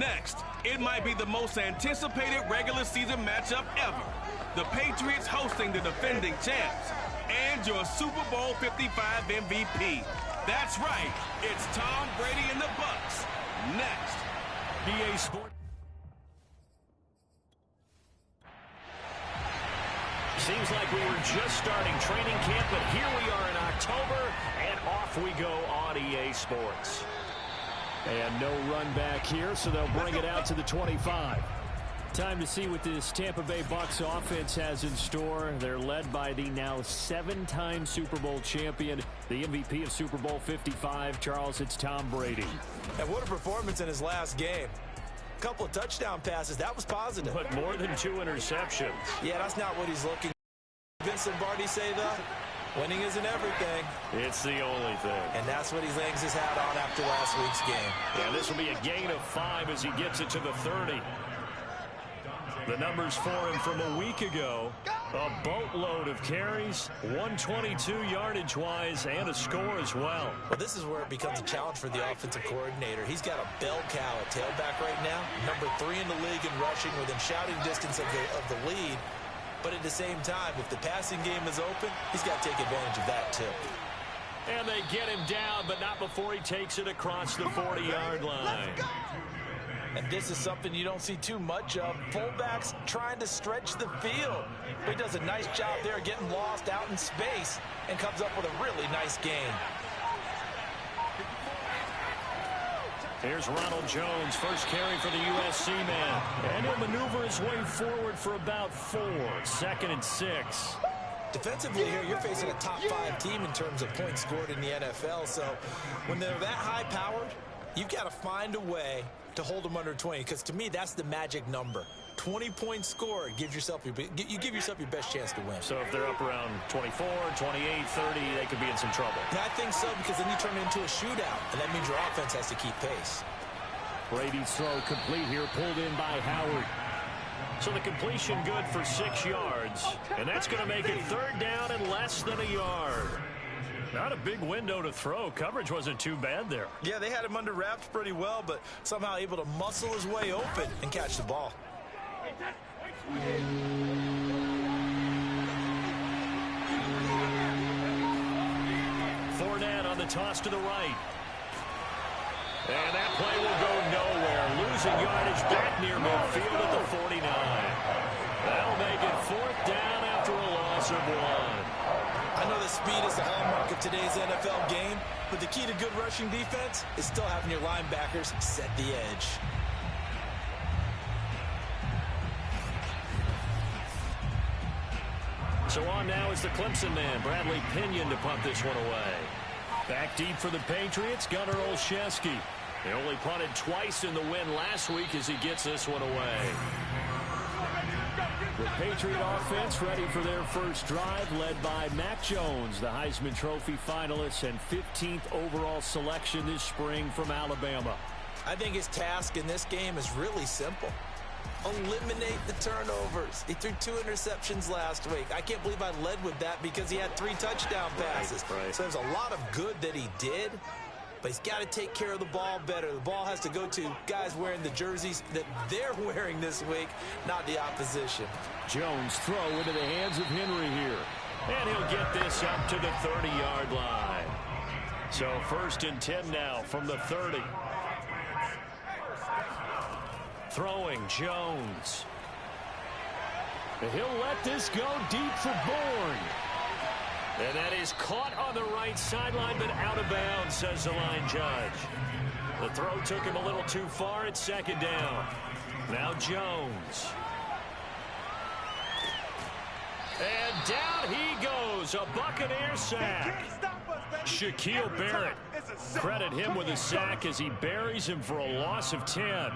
Next, it might be the most anticipated regular season matchup ever. The Patriots hosting the defending champs and your Super Bowl 55 MVP. That's right, it's Tom Brady and the Bucs. Next. EA Sports. Seems like we were just starting training camp, but here we are in October, and off we go on EA Sports. And no run back here, so they'll bring it out to the 25. Time to see what this Tampa Bay Bucs offense has in store. They're led by the now 7-time Super Bowl champion, the MVP of Super Bowl 55. Charles, it's Tom Brady. And what a performance in his last game. A couple of touchdown passes, that was positive. But more than 2 interceptions. Yeah, that's not what he's looking for. Vince Lombardi say, though, winning isn't everything. It's the only thing. And that's what he hangs his hat on after last week's game. Yeah, this will be a gain of 5 as he gets it to the 30. The numbers for him from a week ago, a boatload of carries, 122 yardage-wise, and a score as well. Well, this is where it becomes a challenge for the offensive coordinator. He's got a bell cow at tailback right now, number 3 in the league in rushing, within shouting distance of the lead. But at the same time, if the passing game is open, he's got to take advantage of that too. And they get him down, but not before he takes it across the 40-yard line. And this is something you don't see too much of. Fullbacks trying to stretch the field. But he does a nice job there getting lost out in space and comes up with a really nice gain. Here's Ronald Jones, first carry for the USC man. And he'll maneuver his way forward for about 4. 2nd and 6. Defensively here, you're facing a top 5 team in terms of points scored in the NFL. So when they're that high-powered, you've got to find a way to hold them under 20, because to me, that's the magic number. 20 points scored, you give yourself your best chance to win. So if they're up around 24, 28, 30, they could be in some trouble. And I think so, because then you turn it into a shootout, and that means your offense has to keep pace. Brady's throw complete here, pulled in by Howard. So the completion good for 6 yards, and that's going to make it 3rd down and less than a yard. Not a big window to throw. Coverage wasn't too bad there. Yeah, they had him under wraps pretty well, but somehow able to muscle his way open and catch the ball. Fournette on the toss to the right. And that play will go nowhere. Losing yardage back near midfield at the 49. That'll make it 4th down after a loss of 1. I know that speed is the hallmark of today's NFL game, but the key to good rushing defense is still having your linebackers set the edge. So on now is the Clemson man, Bradley Pinion, to punt this one away. Back deep for the Patriots, Gunnar Olszewski. They only punted twice in the win last week as he gets this one away. The Patriot offense ready for their first drive, led by Mac Jones, the Heisman Trophy finalist and 15th overall selection this spring from Alabama. I think his task in this game is really simple. Eliminate the turnovers. He threw 2 interceptions last week. I can't believe I led with that because he had 3 touchdown passes. Right. So there's a lot of good that he did, but he's got to take care of the ball better. The ball has to go to guys wearing the jerseys that they're wearing this week, not the opposition. Jones throw into the hands of Henry here. And he'll get this up to the 30-yard line. So 1st and 10 now from the 30. Throwing Jones. And he'll let this go deep for Bourne. And that is caught on the right sideline, but out of bounds, says the line judge. The throw took him a little too far at 2nd down. Now Jones. And down he goes, a Buccaneer sack. Shaquille Barrett. Credit him with a sack as he buries him for a loss of 10.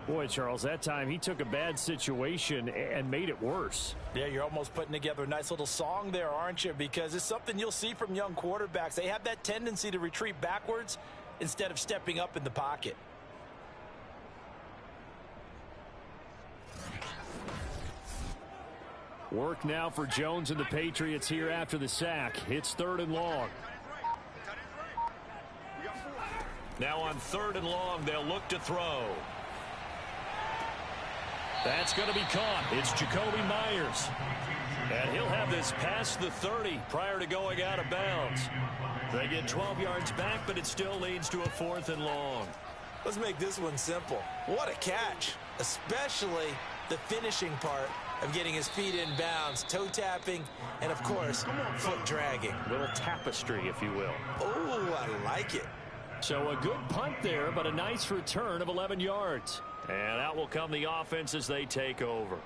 Boy, Charles, that time he took a bad situation and made it worse. Yeah, you're almost putting together a nice little song there, aren't you? Because it's something you'll see from young quarterbacks. They have that tendency to retreat backwards instead of stepping up in the pocket. Work now for Jones and the Patriots here after the sack. It's 3rd and long. Now on 3rd and long, they'll look to throw. That's going to be caught. It's Jacoby Myers. And he'll have this past the 30 prior to going out of bounds. They get 12 yards back, but it still leads to a 4th and long. Let's make this one simple. What a catch, especially the finishing part of getting his feet in bounds, toe tapping, and of course, foot dragging. A little tapestry, if you will. Oh, I like it. So a good punt there, but a nice return of 11 yards. And out will come the offense as they take over.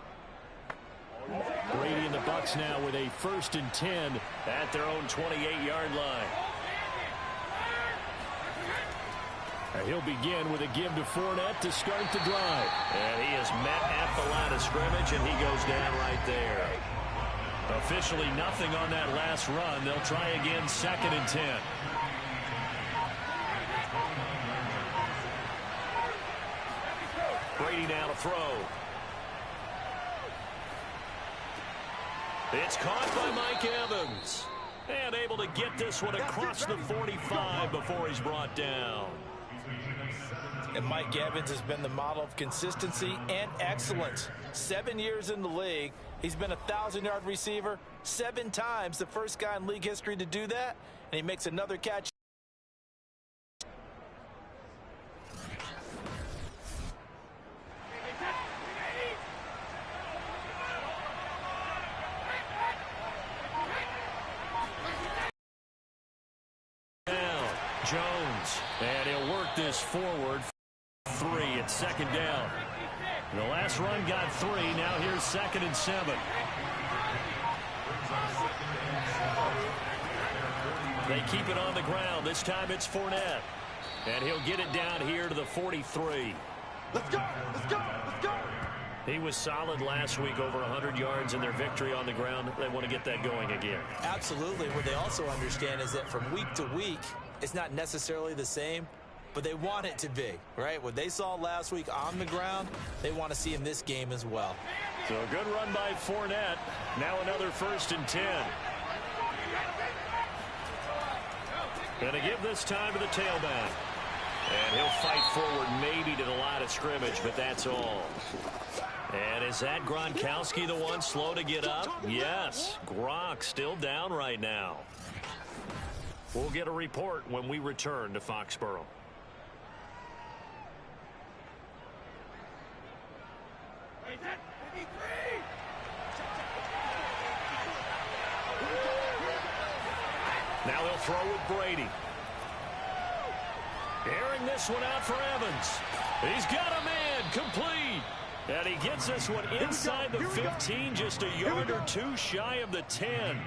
Brady and the Bucs now with a 1st and 10 at their own 28-yard line. And he'll begin with a give to Fournette to start the drive. And he is met at the line of scrimmage, and he goes down right there. Officially nothing on that last run. They'll try again 2nd and 10. Brady now to throw. It's caught by Mike Evans. And able to get this one across the 45 before he's brought down. And Mike Evans has been the model of consistency and excellence. 7 years in the league. He's been a 1,000-yard receiver 7 times, the first guy in league history to do that. And he makes another catch. Jones, and he'll work this forward. 3 at 2nd down. The last run got 3. Now here's 2nd and 7. They keep it on the ground. This time it's Fournette. And he'll get it down here to the 43. Let's go! Let's go! Let's go! He was solid last week, over 100 yards in their victory on the ground. They want to get that going again. Absolutely. What they also understand is that from week to week, it's not necessarily the same, but they want it to be, right? What they saw last week on the ground, they want to see in this game as well. So a good run by Fournette. Now another 1st and 10. Going to give this time to the tailback. And he'll fight forward maybe to the line of scrimmage, but that's all. And is that Gronkowski the one slow to get up? Yes. Gronk still down right now. We'll get a report when we return to Foxborough. Now they'll throw with Brady. Airing this one out for Evans. He's got a man complete. And he gets this one inside the 15, just a yard or 2 shy of the 10.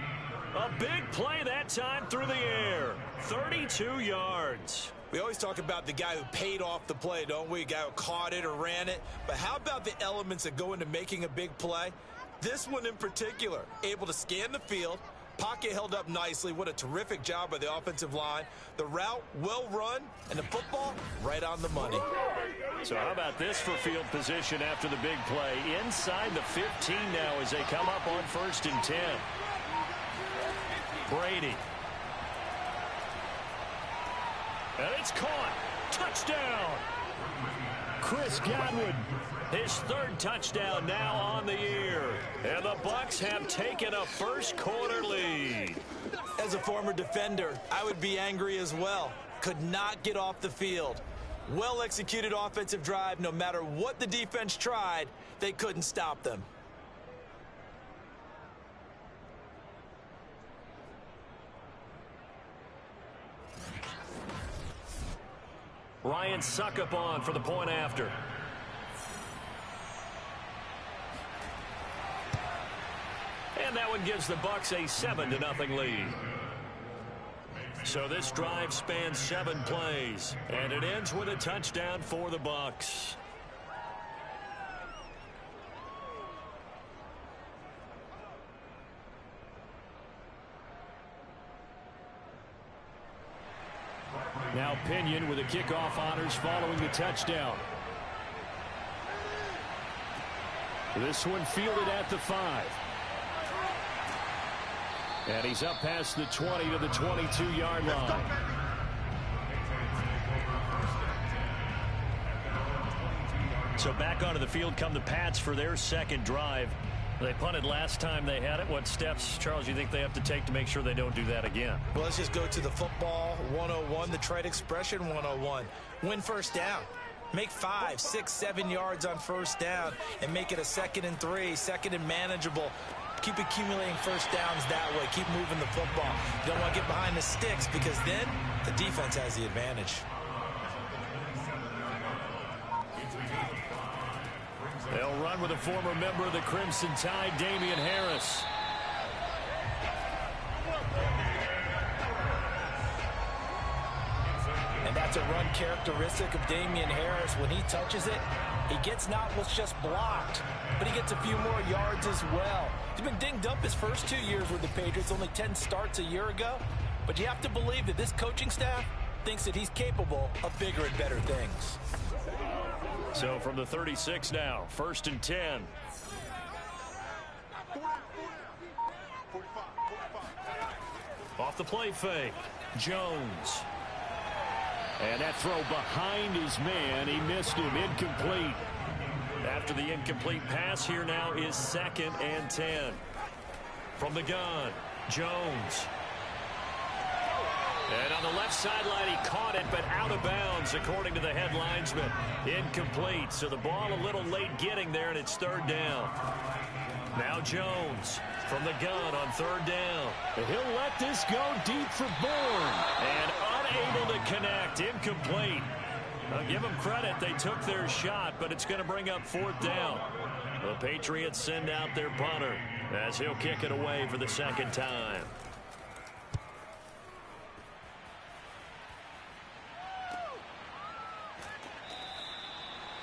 A big play that time through the air. 32 yards. We always talk about the guy who paid off the play, don't we? A guy who caught it or ran it. But how about the elements that go into making a big play? This one in particular, able to scan the field. Pocket held up nicely. What a terrific job by the offensive line. The route well run, and the football right on the money. So how about this for field position after the big play? Inside the 15 now as they come up on 1st and 10. Brady. And it's caught. Touchdown. Chris Godwin, his 3rd touchdown now on the year. And the Bucs have taken a first-quarter lead. As a former defender, I would be angry as well. Could not get off the field. Well-executed offensive drive. No matter what the defense tried, they couldn't stop them. Ryan Suckup on for the point after. And that one gives the Bucs a 7-0 lead. So this drive spans 7 plays, and it ends with a touchdown for the Bucs. Now Pinion with the kickoff honors following the touchdown. This one fielded at the 5. And he's up past the 20 to the 22-yard line. So back onto the field come the Pats for their second drive. They punted last time they had it. What steps, Charles, you think they have to take to make sure they don't do that again? Well, let's just go to the football 101, the trade expression 101. Win first down. Make 5, 6, 7 yards on first down and make it a 2nd and 3, 2nd and manageable. Keep accumulating first downs that way. Keep moving the football. You don't want to get behind the sticks because then the defense has the advantage. They'll run with a former member of the Crimson Tide, Damian Harris. And that's a run characteristic of Damian Harris. When he touches it, he gets not what's just blocked, but he gets a few more yards as well. He's been dinged up his first 2 years with the Patriots, only 10 starts a year ago. But you have to believe that this coaching staff thinks that he's capable of bigger and better things. So from the 36 now, 1st and 10. Off the play fake, Jones. And that throw behind his man, he missed him, incomplete. After the incomplete pass, here now is 2nd and 10. From the gun, Jones. And on the left sideline, he caught it, but out of bounds, according to the head linesman. Incomplete, so the ball a little late getting there, and it's 3rd down. Now Jones from the gun on 3rd down. He'll let this go deep for Bourne. And unable to connect, incomplete. I'll give them credit, they took their shot, but it's going to bring up 4th down. The Patriots send out their punter as he'll kick it away for the 2nd time.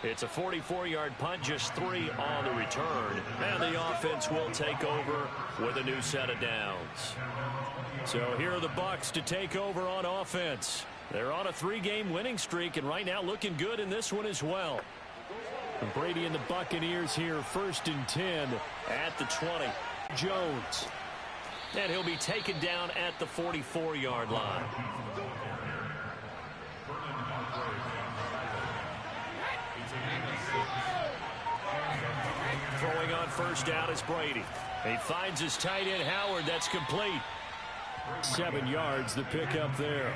It's a 44-yard punt, just 3 on the return. And the offense will take over with a new set of downs. So here are the Bucs to take over on offense. They're on a 3-game winning streak, and right now looking good in this one as well. And Brady and the Buccaneers here, 1st and 10 at the 20. Jones. And he'll be taken down at the 44-yard line. Throwing on 1st down is Brady. He finds his tight end Howard. That's complete. 7 yards the pickup there.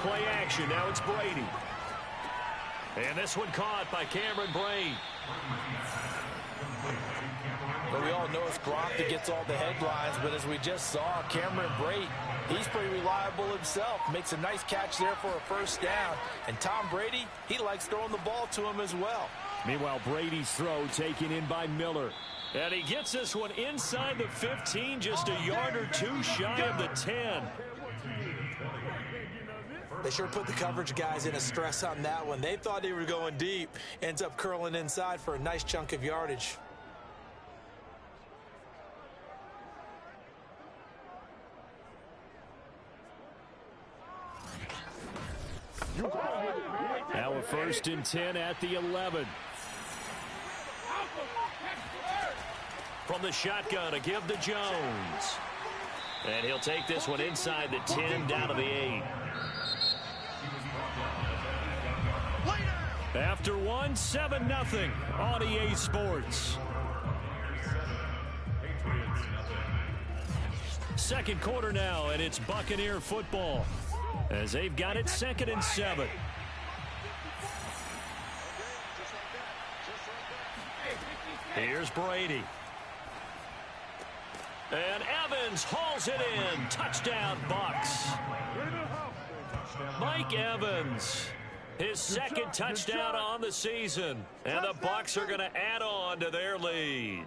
Play action. Now it's Brady. And this one caught by Cameron Brate. But we all know it's Gronk that gets all the headlines, but as we just saw, Cameron Brate, he's pretty reliable himself. Makes a nice catch there for a 1st down. And Tom Brady, he likes throwing the ball to him as well. Meanwhile, Brady's throw taken in by Miller. And he gets this one inside the 15, just a yard or 2 shy of the 10. They sure put the coverage guys in a stress on that one. They thought they were going deep. Ends up curling inside for a nice chunk of yardage. Now a 1st and 10 at the 11. From the shotgun to give to Jones. And he'll take this one inside the 10 down to the 8. After one, 7-0 on EA Sports. Second quarter now, and it's Buccaneer football as they've got it 2nd and 7. Here's Brady. And Evans hauls it in. Touchdown, Bucs. Mike Evans, his 2nd touchdown on the season. And the Bucs are going to add on to their lead.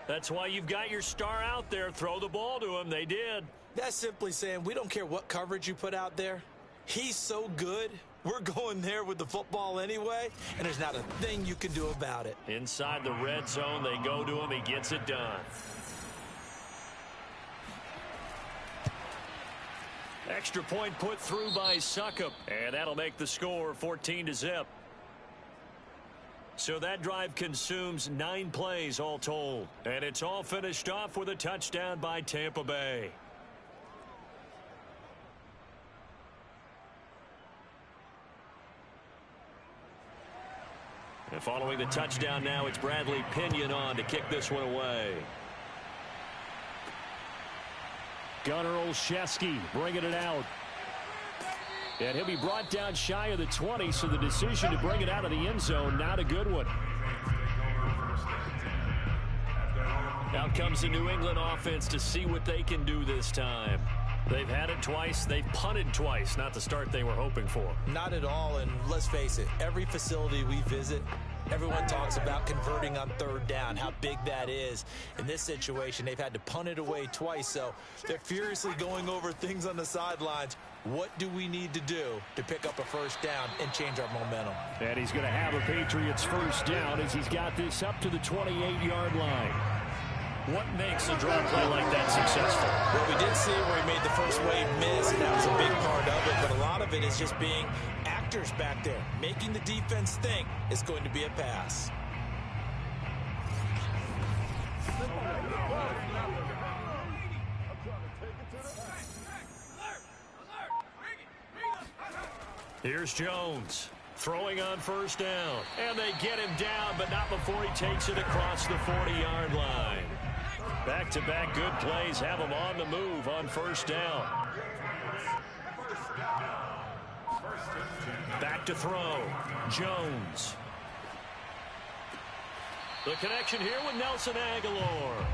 That's why you've got your star out there. Throw the ball to him. They did. That's simply saying we don't care what coverage you put out there. He's so good. We're going there with the football anyway, and there's not a thing you can do about it. Inside the red zone, they go to him. He gets it done. Extra point put through by Succop, and that'll make the score 14-0. So that drive consumes 9 plays all told, and it's all finished off with a touchdown by Tampa Bay. And following the touchdown now, it's Bradley Pinion on to kick this one away. Gunnar Olszewski bringing it out. And he'll be brought down shy of the 20, so the decision to bring it out of the end zone, not a good one. Out comes the New England offense to see what they can do this time. They've had it twice. They've punted twice. Not the start they were hoping for. Not at all, and let's face it, every facility we visit, everyone talks about converting on third down, how big that is. In this situation, they've had to punt it away twice, so they're furiously going over things on the sidelines. What do we need to do to pick up a first down and change our momentum? And he's going to have a Patriots first down as he's got this up to the 28-yard line. What makes a draw play like that successful? Well, we did see where he made the first wave miss, and that was a big part of it, but a lot of it is just being actors back there, making the defense think it's going to be a pass. Here's Jones throwing on first down, and they get him down, but not before he takes it across the 40-yard line. Back-to-back good plays have him on the move on first down. Back to throw. Jones. The connection here with Nelson Aguilar.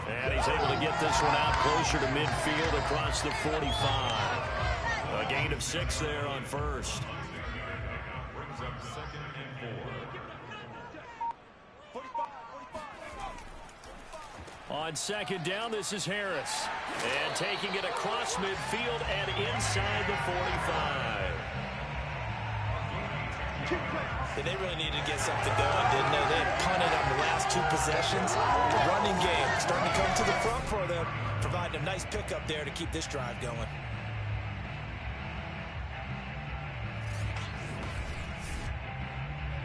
And he's able to get this one out closer to midfield across the 45. A gain of 6 there on first. Brings up 2nd and 4. 45. On second down, this is Harris. And taking it across midfield and inside the 45. They really needed to get something going, didn't they? They had punted on the last 2 possessions. The running game starting to come to the front for them, providing a nice pickup there to keep this drive going.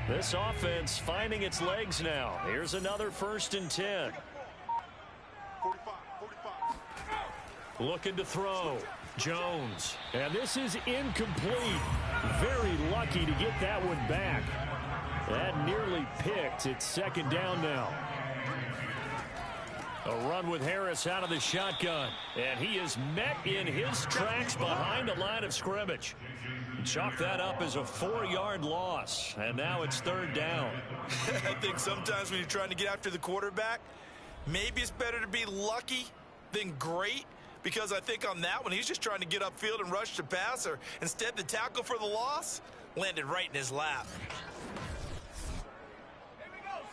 This offense finding its legs now. Here's another 1st and 10. 45. Looking to throw. Jones. And this is incomplete. Very lucky to get that one back. That nearly picked. It's 2nd down now. A run with Harris out of the shotgun. And he is met in his tracks behind the line of scrimmage. Chalk that up as a 4-yard loss. And now it's 3rd down. I think sometimes when you're trying to get after the quarterback, maybe it's better to be lucky than great. Because I think on that one, he's just trying to get upfield and rush the passer. Instead, the tackle for the loss landed right in his lap.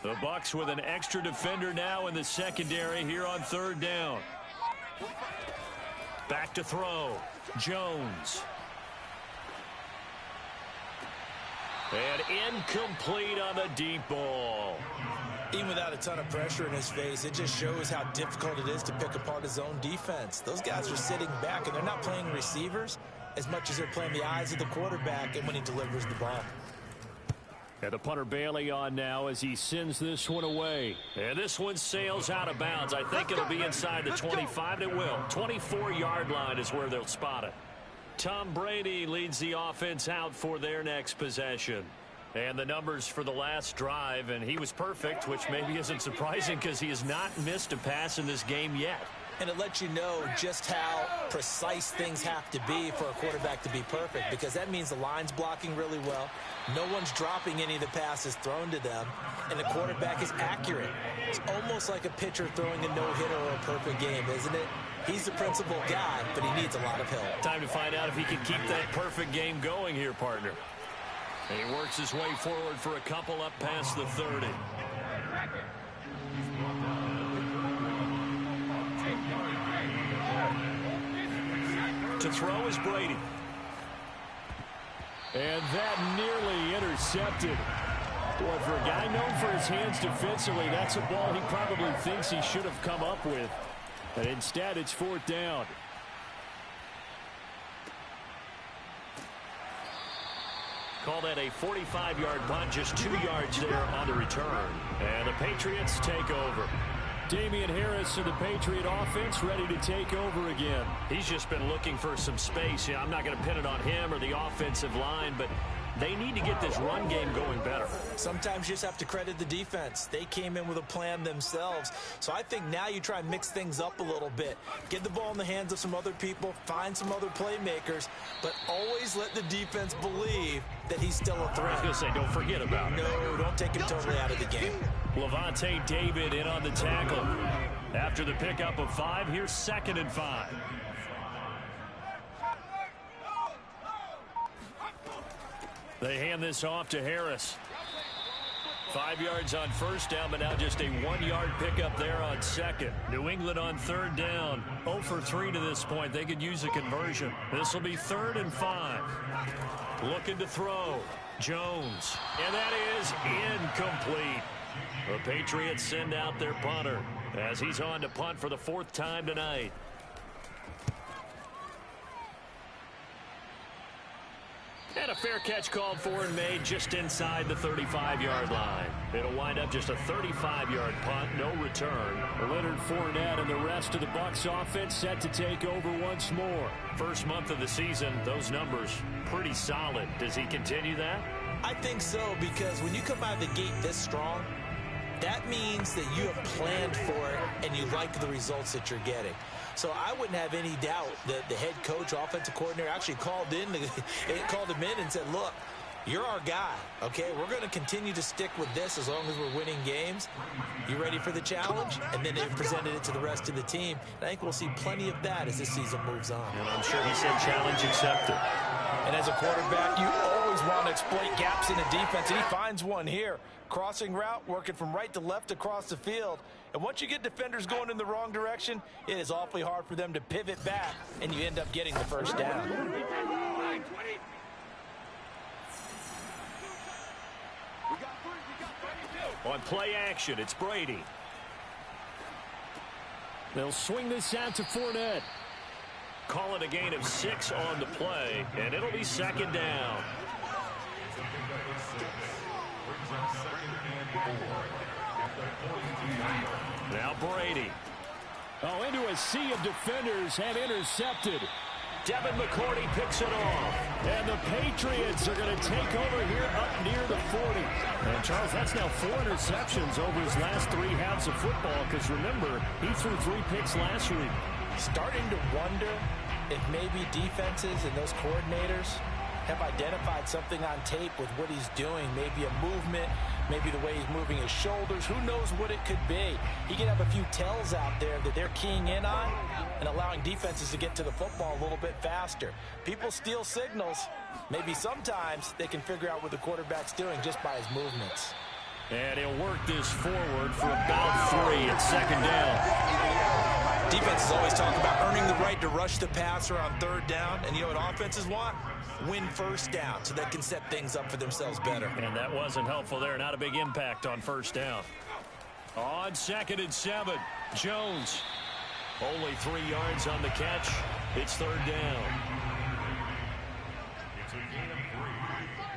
The Bucs with an extra defender now in the secondary here on 3rd down. Back to throw. Jones. And incomplete on the deep ball. Even without a ton of pressure in his face, it just shows how difficult it is to pick apart his own defense. Those guys are sitting back, and they're not playing receivers as much as they're playing the eyes of the quarterback and when he delivers the ball. And the punter Bailey on now as he sends this one away. And this one sails out of bounds. I think it'll be inside the 25. It will. 24-yard line is where they'll spot it. Tom Brady leads the offense out for their next possession. And the numbers for the last drive, and he was perfect, which maybe isn't surprising because he has not missed a pass in this game yet. And it lets you know just how precise things have to be for a quarterback to be perfect, because that means the line's blocking really well. No one's dropping any of the passes thrown to them, and the quarterback is accurate. It's almost like a pitcher throwing a no-hitter or a perfect game, isn't it? He's the principal guy, but he needs a lot of help. Time to find out if he can keep that perfect game going here, partner. And he works his way forward for a couple up past the 30. To throw is Brady. And that nearly intercepted. Boy, for a guy known for his hands defensively, that's a ball he probably thinks he should have come up with. But instead, it's 4th down. Call that a 45-yard punt, just 2 yards there on the return. And the Patriots take over. Damian Harris of the Patriot offense ready to take over again. He's just been looking for some space. I'm not going to pin it on him or the offensive line, but they need to get this run game going better. Sometimes you just have to credit the defense. They came in with a plan themselves. So I think now you try and mix things up a little bit. Get the ball in the hands of some other people, find some other playmakers, but always let the defense believe that he's still a threat. I was going to say, don't forget about it. No, don't take him totally out of the game. Levante David in on the tackle. After the pickup of 5, here's 2nd and 5. They hand this off to Harris. 5 yards on 1st down, but now just a 1-yard pickup there on 2nd. New England on 3rd down. 0 for 3 to this point. They could use a conversion. This will be 3rd and 5. Looking to throw. Jones. And that is incomplete. The Patriots send out their punter as he's on to punt for the 4th time tonight. And a fair catch called for and made just inside the 35-yard line. It'll wind up just a 35-yard punt, no return. Leonard Fournette and the rest of the Bucs offense set to take over once more. First month of the season, those numbers pretty solid. Does he continue that? I think so, because when you come out of the gate this strong, that means that you have planned for it and you like the results that you're getting. So I wouldn't have any doubt that the head coach, offensive coordinator, actually called him in and said, look, you're our guy, okay? We're going to continue to stick with this as long as we're winning games. You ready for the challenge? And then they've presented it to the rest of the team. And I think we'll see plenty of that as this season moves on. And I'm sure he said challenge accepted. And as a quarterback, you always want to exploit gaps in the defense, and he finds one here. Crossing route, working from right to left across the field. And once you get defenders going in the wrong direction, it is awfully hard for them to pivot back, and you end up getting the 1st down. On play action, it's Brady. They'll swing this out to Fournette. Call it a gain of 6 on the play, and it'll be 2nd down. Now Brady. Oh, into a sea of defenders and intercepted. Devin McCourty picks it off. And the Patriots are going to take over here up near the 40. And, Charles, that's now 4 interceptions over his last 3 halves of football, because, remember, he threw 3 picks last week. Starting to wonder if maybe defenses and those coordinators have identified something on tape with what he's doing. Maybe a movement, maybe the way he's moving his shoulders. Who knows what it could be? He could have a few tells out there that they're keying in on and allowing defenses to get to the football a little bit faster. People steal signals. Maybe sometimes they can figure out what the quarterback's doing just by his movements. And he'll work this forward for about 3 at 2nd down. Defenses always talk about earning the right to rush the passer on 3rd down. And you know what offenses want? Win 1st down so they can set things up for themselves better. And that wasn't helpful there. Not a big impact on 1st down. On 2nd and 7, Jones. Only 3 yards on the catch. It's 3rd down. It's a gain of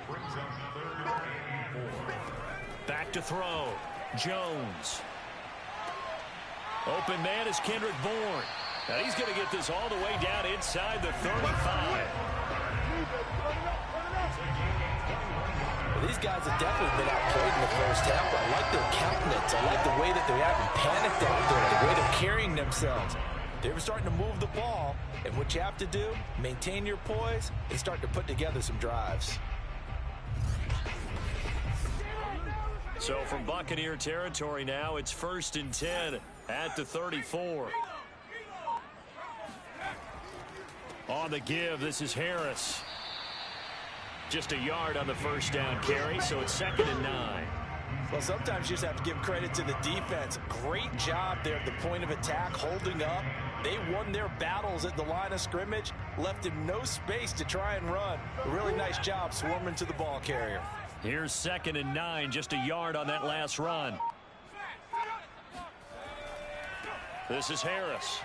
3. Brings up 3rd and 4. Back to throw. Jones. Open man is Kendrick Bourne. Now he's going to get this all the way down inside the 35. Well, these guys have definitely been outplayed in the 1st half, but I like their countenance. I like the way that they haven't panicked out there, the way they're carrying themselves. They're starting to move the ball, and what you have to do, maintain your poise and start to put together some drives. So from Buccaneer territory now, it's 1st and 10 at the 34. On the give, this is Harris. Just a yard on the 1st down carry, so it's 2nd and 9. Well, sometimes you just have to give credit to the defense. Great job there at the point of attack, holding up. They won their battles at the line of scrimmage, left him no space to try and run. A really nice job swarming to the ball carrier. Here's 2nd and 9, just a yard on that last run. This is Harris.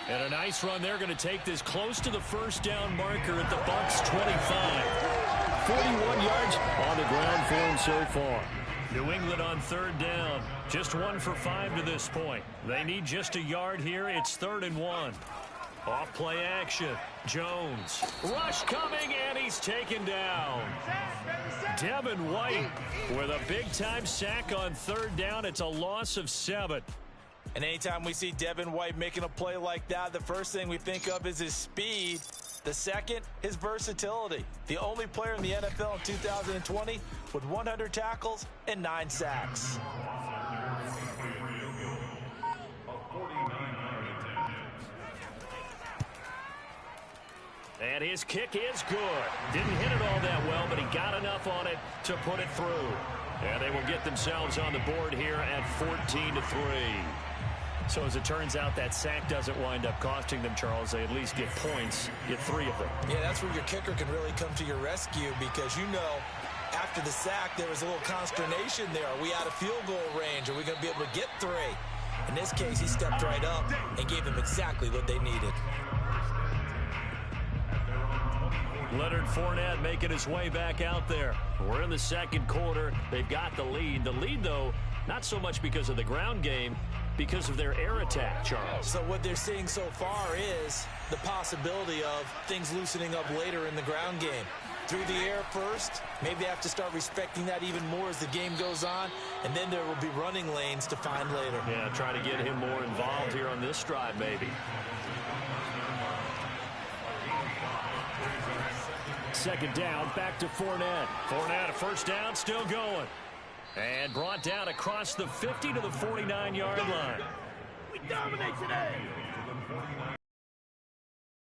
And a nice run. They're going to take this close to the 1st down marker at the Bucs 25. 41 yards on the ground for him so far. New England on 3rd down. Just 1 for 5 to this point. They need just a yard here. It's 3rd and 1. Off play action. Jones. Rush coming, and he's taken down. Devin White with a big-time sack on third down. It's a loss of 7. And anytime we see Devin White making a play like that, the first thing we think of is his speed. The second, his versatility. The only player in the NFL in 2020 with 100 tackles and 9 sacks. And his kick is good. Didn't hit it all that well, but he got enough on it to put it through. And they will get themselves on the board here at 14-3. So as it turns out, that sack doesn't wind up costing them, Charles. They at least get points, get 3 of them. Yeah, that's where your kicker can really come to your rescue, because you know after the sack there was a little consternation there. Are we out of field goal range? Are we going to be able to get 3? In this case, he stepped right up and gave them exactly what they needed. Leonard Fournette making his way back out there. We're in the second quarter. They've got the lead. The lead, though, not so much because of the ground game, because of their air attack, Charles. So what they're seeing so far is the possibility of things loosening up later in the ground game. Through the air first, maybe they have to start respecting that even more as the game goes on, and then there will be running lanes to find later. Yeah, try to get him more involved here on this drive, maybe. Second down, back to Fournette. Fournette, a first down, still going. And brought down across the 50 to the 49-yard line. We dominate today.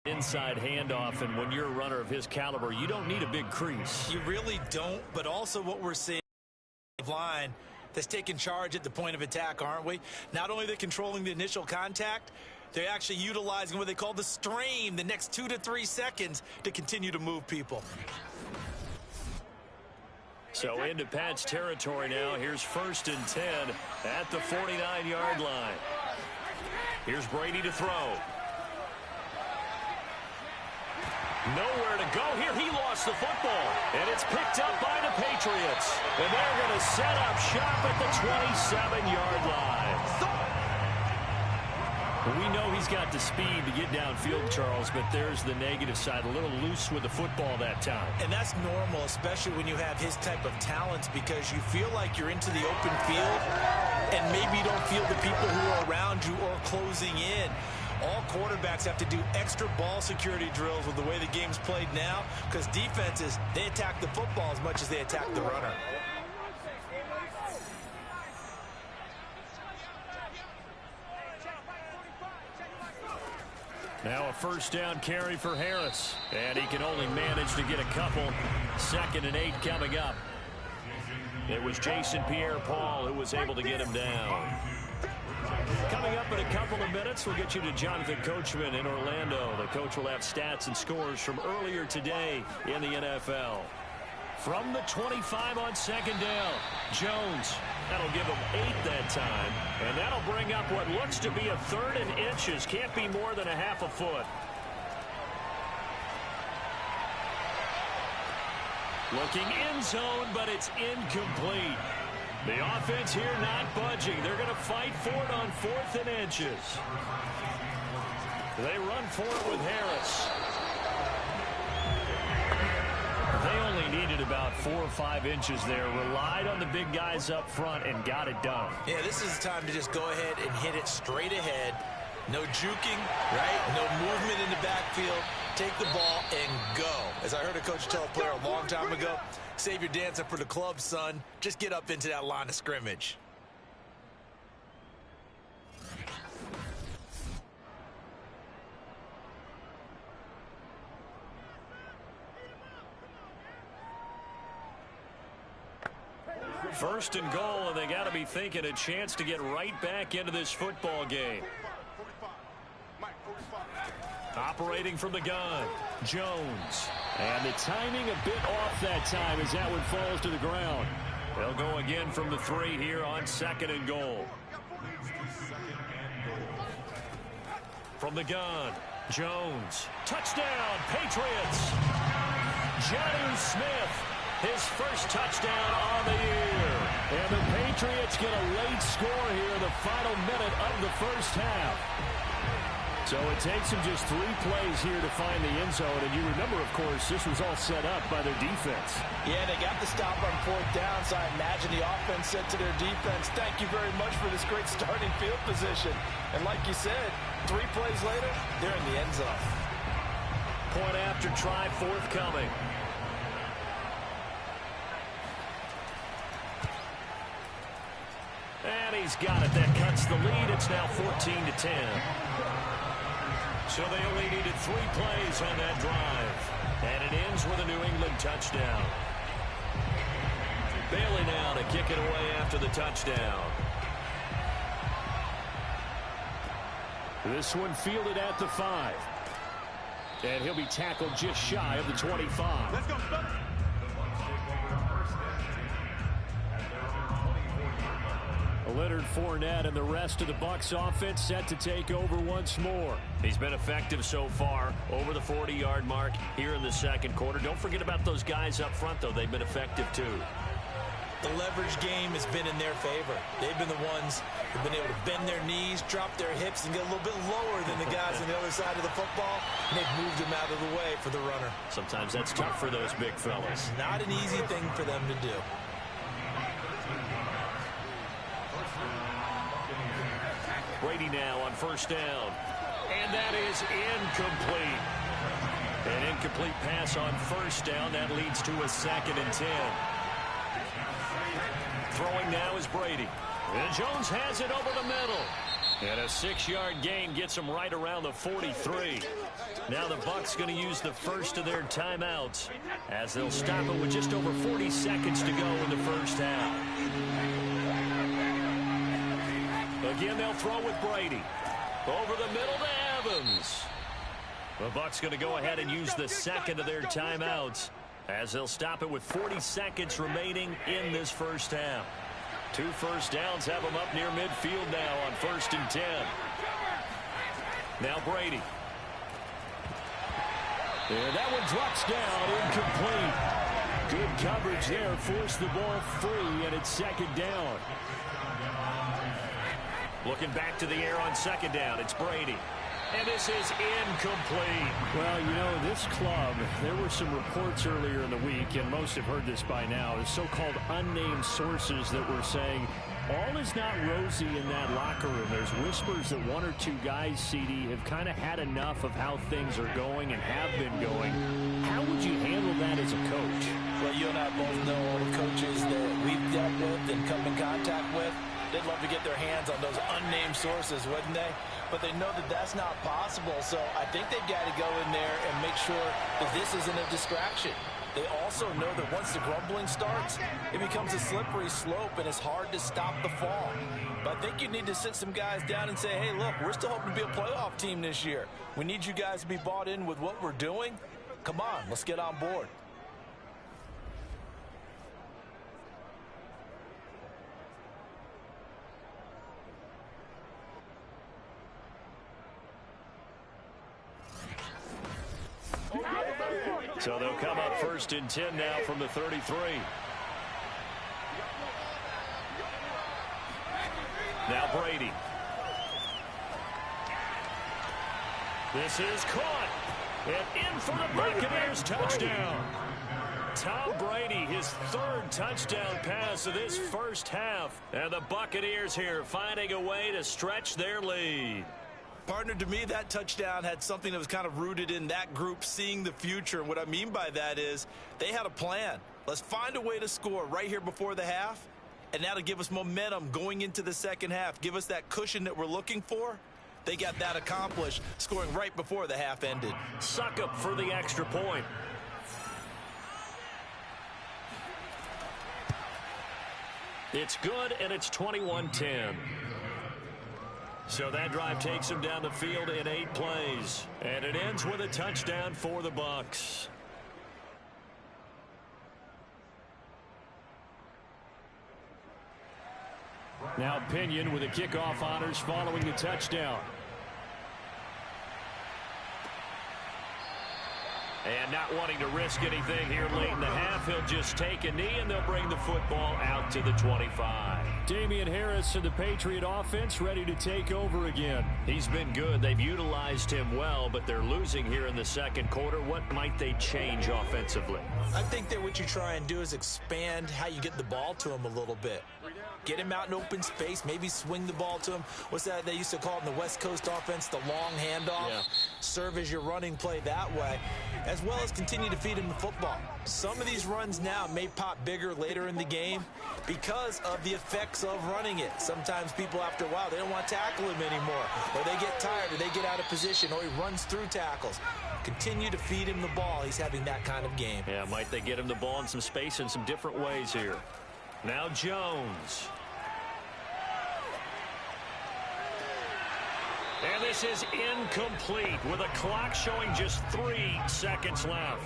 Inside handoff, and when you're a runner of his caliber, you don't need a big crease. You really don't, but also what we're seeing line that's taking charge at the point of attack, aren't we? Not only are they controlling the initial contact, they're actually utilizing what they call the strain, the next 2 to 3 seconds, to continue to move people. So into Pat's territory now. Here's 1st and 10 at the 49-yard line. Here's Brady to throw. Nowhere to go here. He lost the football. And it's picked up by the Patriots. And they're going to set up shop at the 27-yard line. We know he's got the speed to get downfield, Charles, but there's the negative side. A little loose with the football that time. And that's normal, especially when you have his type of talents, because you feel like you're into the open field and maybe you don't feel the people who are around you or closing in. All quarterbacks have to do extra ball security drills with the way the game's played now, because defenses, they attack the football as much as they attack the runner. Now a first down carry for Harris. And he can only manage to get a couple. 2nd and 8 coming up. It was Jason Pierre-Paul who was able to get him down. Coming up in a couple of minutes, we'll get you to Jonathan Coachman in Orlando. The coach will have stats and scores from earlier today in the NFL. From the 25 on 2nd down, Jones. That'll give him 8 that time. And that'll bring up what looks to be a 3rd and inches. Can't be more than a half a foot. Looking end zone, but it's incomplete. The offense here not budging. They're going to fight for it on 4th and inches. They run for it with Harris. They only needed about 4 or 5 inches there. Relied on the big guys up front and got it done. Yeah, this is the time to just go ahead and hit it straight ahead. No juking, right? No movement in the backfield. Take the ball and go. As I heard a coach tell a player a long time ago, save your dancing for the club, son. Just get up into that line of scrimmage. First and goal, and they got to be thinking a chance to get right back into this football game. Operating from the gun, Jones. And the timing a bit off that time as that one falls to the ground. They'll go again from the 3 here on 2nd and goal. From the gun, Jones. Touchdown, Patriots. Jonnu Smith. His first touchdown on the year. And the Patriots get a late score here in the final minute of the first half. So it takes them just 3 plays here to find the end zone. And you remember, of course, this was all set up by their defense. Yeah, they got the stop on 4th down, so I imagine the offense said to their defense, thank you very much for this great starting field position. And like you said, 3 plays later, they're in the end zone. Point after try forthcoming. And he's got it. That cuts the lead. It's now 14-10. So they only needed 3 plays on that drive. And it ends with a New England touchdown. Bailey now to kick it away after the touchdown. This one fielded at the 5. And he'll be tackled just shy of the 25. Let's go, fellas. Leonard Fournette and the rest of the Bucs offense set to take over once more. He's been effective so far, over the 40-yard mark here in the second quarter. Don't forget about those guys up front, though. They've been effective, too. The leverage game has been in their favor. They've been the ones who've been able to bend their knees, drop their hips, and get a little bit lower than the guys on the other side of the football. And they've moved them out of the way for the runner. Sometimes that's tough for those big fellas. Not an easy thing for them to do. Brady now on 1st down. And that is incomplete. An incomplete pass on 1st down. That leads to a 2nd and 10. Throwing now is Brady. And Jones has it over the middle. And a 6-yard gain gets him right around the 43. Now the Bucs going to use the first of their timeouts as they'll stop it with just over 40 seconds to go in the first half. Again, they'll throw with Brady. Over the middle to Evans. The Bucs going to go ahead and use the second of their timeouts as they'll stop it with 40 seconds remaining in this first half. 2 first downs have them up near midfield now on 1st and 10. Now Brady. And that one drops down, incomplete. Good coverage there, forced the ball free, and it's 2nd down. Looking back to the air on 2nd down, it's Brady. And this is incomplete. Well, you know, this club, there were some reports earlier in the week, and most have heard this by now, the so-called unnamed sources that were saying all is not rosy in that locker room. There's whispers that 1 or 2 guys, CD, have kind of had enough of how things are going and have been going. How would you handle that as a coach? Well, you and I both know all the coaches that we've dealt with and come in contact with. They'd love to get their hands on those unnamed sources, wouldn't they? But they know that that's not possible, so I think they've got to go in there and make sure that this isn't a distraction. They also know that once the grumbling starts, it becomes a slippery slope, and it's hard to stop the fall. But I think you need to sit some guys down and say, hey, look, we're still hoping to be a playoff team this year. We need you guys to be bought in with what we're doing. Come on, let's get on board. So they'll come up 1st and 10 now from the 33. Now Brady. This is caught. And in for the Buccaneers touchdown. Tom Brady, his 3rd touchdown pass of this first half. And the Buccaneers here finding a way to stretch their lead. Partner, to me, that touchdown had something that was kind of rooted in that group seeing the future. And what I mean by that is they had a plan. Let's find a way to score right here before the half. And that'll give us momentum going into the second half. Give us that cushion that we're looking for. They got that accomplished, scoring right before the half ended. Suck up for the extra point. It's good, and it's 21-10. So that drive takes him down the field in 8 plays. And it ends with a touchdown for the Bucs. Now Pinion with the kickoff honors following the touchdown. And not wanting to risk anything here late in the half, he'll just take a knee, and they'll bring the football out to the 25. Damian Harris and the Patriot offense ready to take over again. He's been good. They've utilized him well, but they're losing here in the second quarter. What might they change offensively? I think that what you try and do is expand how you get the ball to him a little bit. Get him out in open space, maybe swing the ball to him. What's that they used to call it in the West Coast offense, the long handoff? Yeah. Serve as your running play that way, as well as continue to feed him the football. Some of these runs now may pop bigger later in the game because of the effects of running it. Sometimes people, after a while, they don't want to tackle him anymore, or they get tired, or they get out of position, or he runs through tackles. Continue to feed him the ball. He's having that kind of game. Yeah, might they get him the ball in some space in some different ways here. Now Jones. And this is incomplete with a clock showing just 3 seconds left.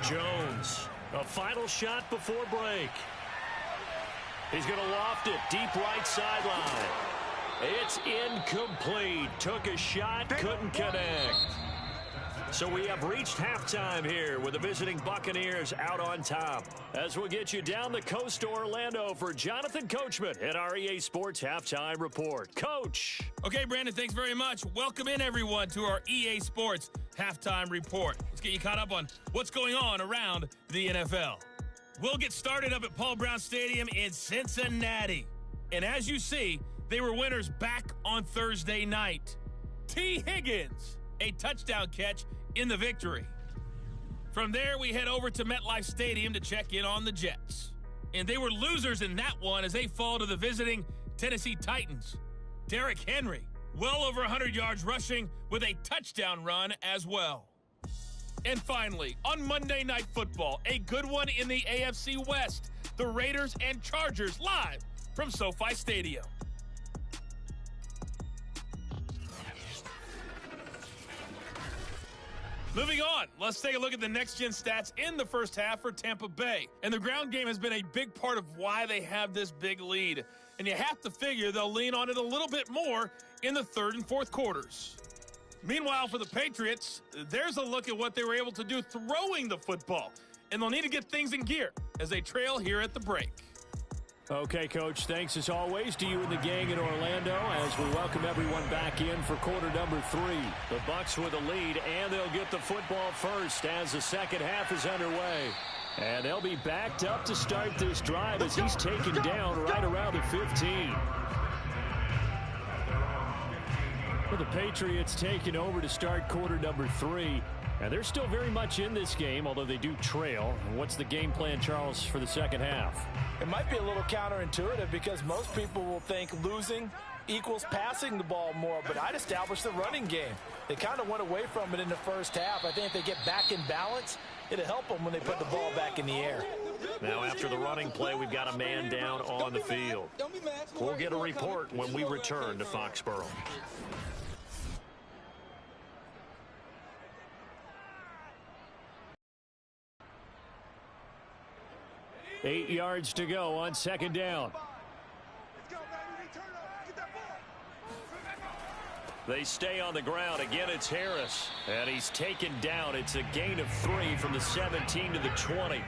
Jones, a final shot before break. He's going to loft it deep right sideline. It's incomplete. Took a shot, couldn't connect. So we have reached halftime here with the visiting Buccaneers out on top. As we'll get you down the coast to Orlando for Jonathan Coachman at our EA Sports Halftime Report. Coach. Okay, Brandon, thanks very much. Welcome in, everyone, to our EA Sports Halftime Report. Let's get you caught up on what's going on around the NFL. We'll get started up at Paul Brown Stadium in Cincinnati. And as you see, they were winners back on Thursday night. T. Higgins, a touchdown catch in the victory. From there, we head over to MetLife Stadium to check in on the Jets. And they were losers in that one as they fall to the visiting Tennessee Titans. Derrick Henry, well over 100 yards rushing with a touchdown run as well. And finally, on Monday Night Football, a good one in the AFC West. The Raiders and Chargers live from SoFi Stadium. Moving on, let's take a look at the next-gen stats in the first half for Tampa Bay. And the ground game has been a big part of why they have this big lead. And you have to figure they'll lean on it a little bit more in the third and fourth quarters. Meanwhile, for the Patriots, there's a look at what they were able to do throwing the football. And they'll need to get things in gear as they trail here at the break. Okay, Coach, thanks as always to you and the gang in Orlando as we welcome everyone back in for quarter number 3. The Bucs with a lead, and they'll get the football first as the second half is underway. And they'll be backed up to start this drive as he's taken down right around the 15. Well, the Patriots taking over to start quarter number 3. And they're still very much in this game, although they do trail. What's the game plan, Charles, for the second half? It might be a little counterintuitive because most people will think losing equals passing the ball more, but I'd establish the running game. They kind of went away from it in the first half. I think if they get back in balance, it'll help them when they put the ball back in the air. Now, after the running play, we've got a man down on the field. We'll get a report when we return to Foxborough. 8 yards to go on second down. They stay on the ground. Again, it's Harris. And he's taken down. It's a gain of 3 from the 17 to the 20.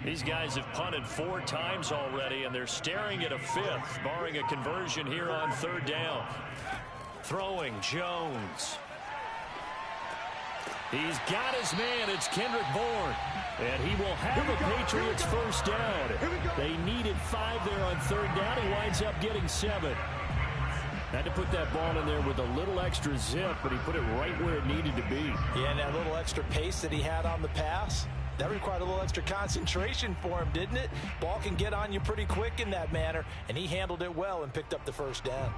These guys have punted 4 times already, and they're staring at a 5th, barring a conversion here on third down. Throwing, Jones. He's got his man. It's Kendrick Bourne. And he will have the Patriots first down. They needed 5 there on third down. He winds up getting 7. Had to put that ball in there with a little extra zip, but he put it right where it needed to be. Yeah, and that little extra pace that he had on the pass, that required a little extra concentration for him, didn't it? Ball can get on you pretty quick in that manner, and he handled it well and picked up the first down.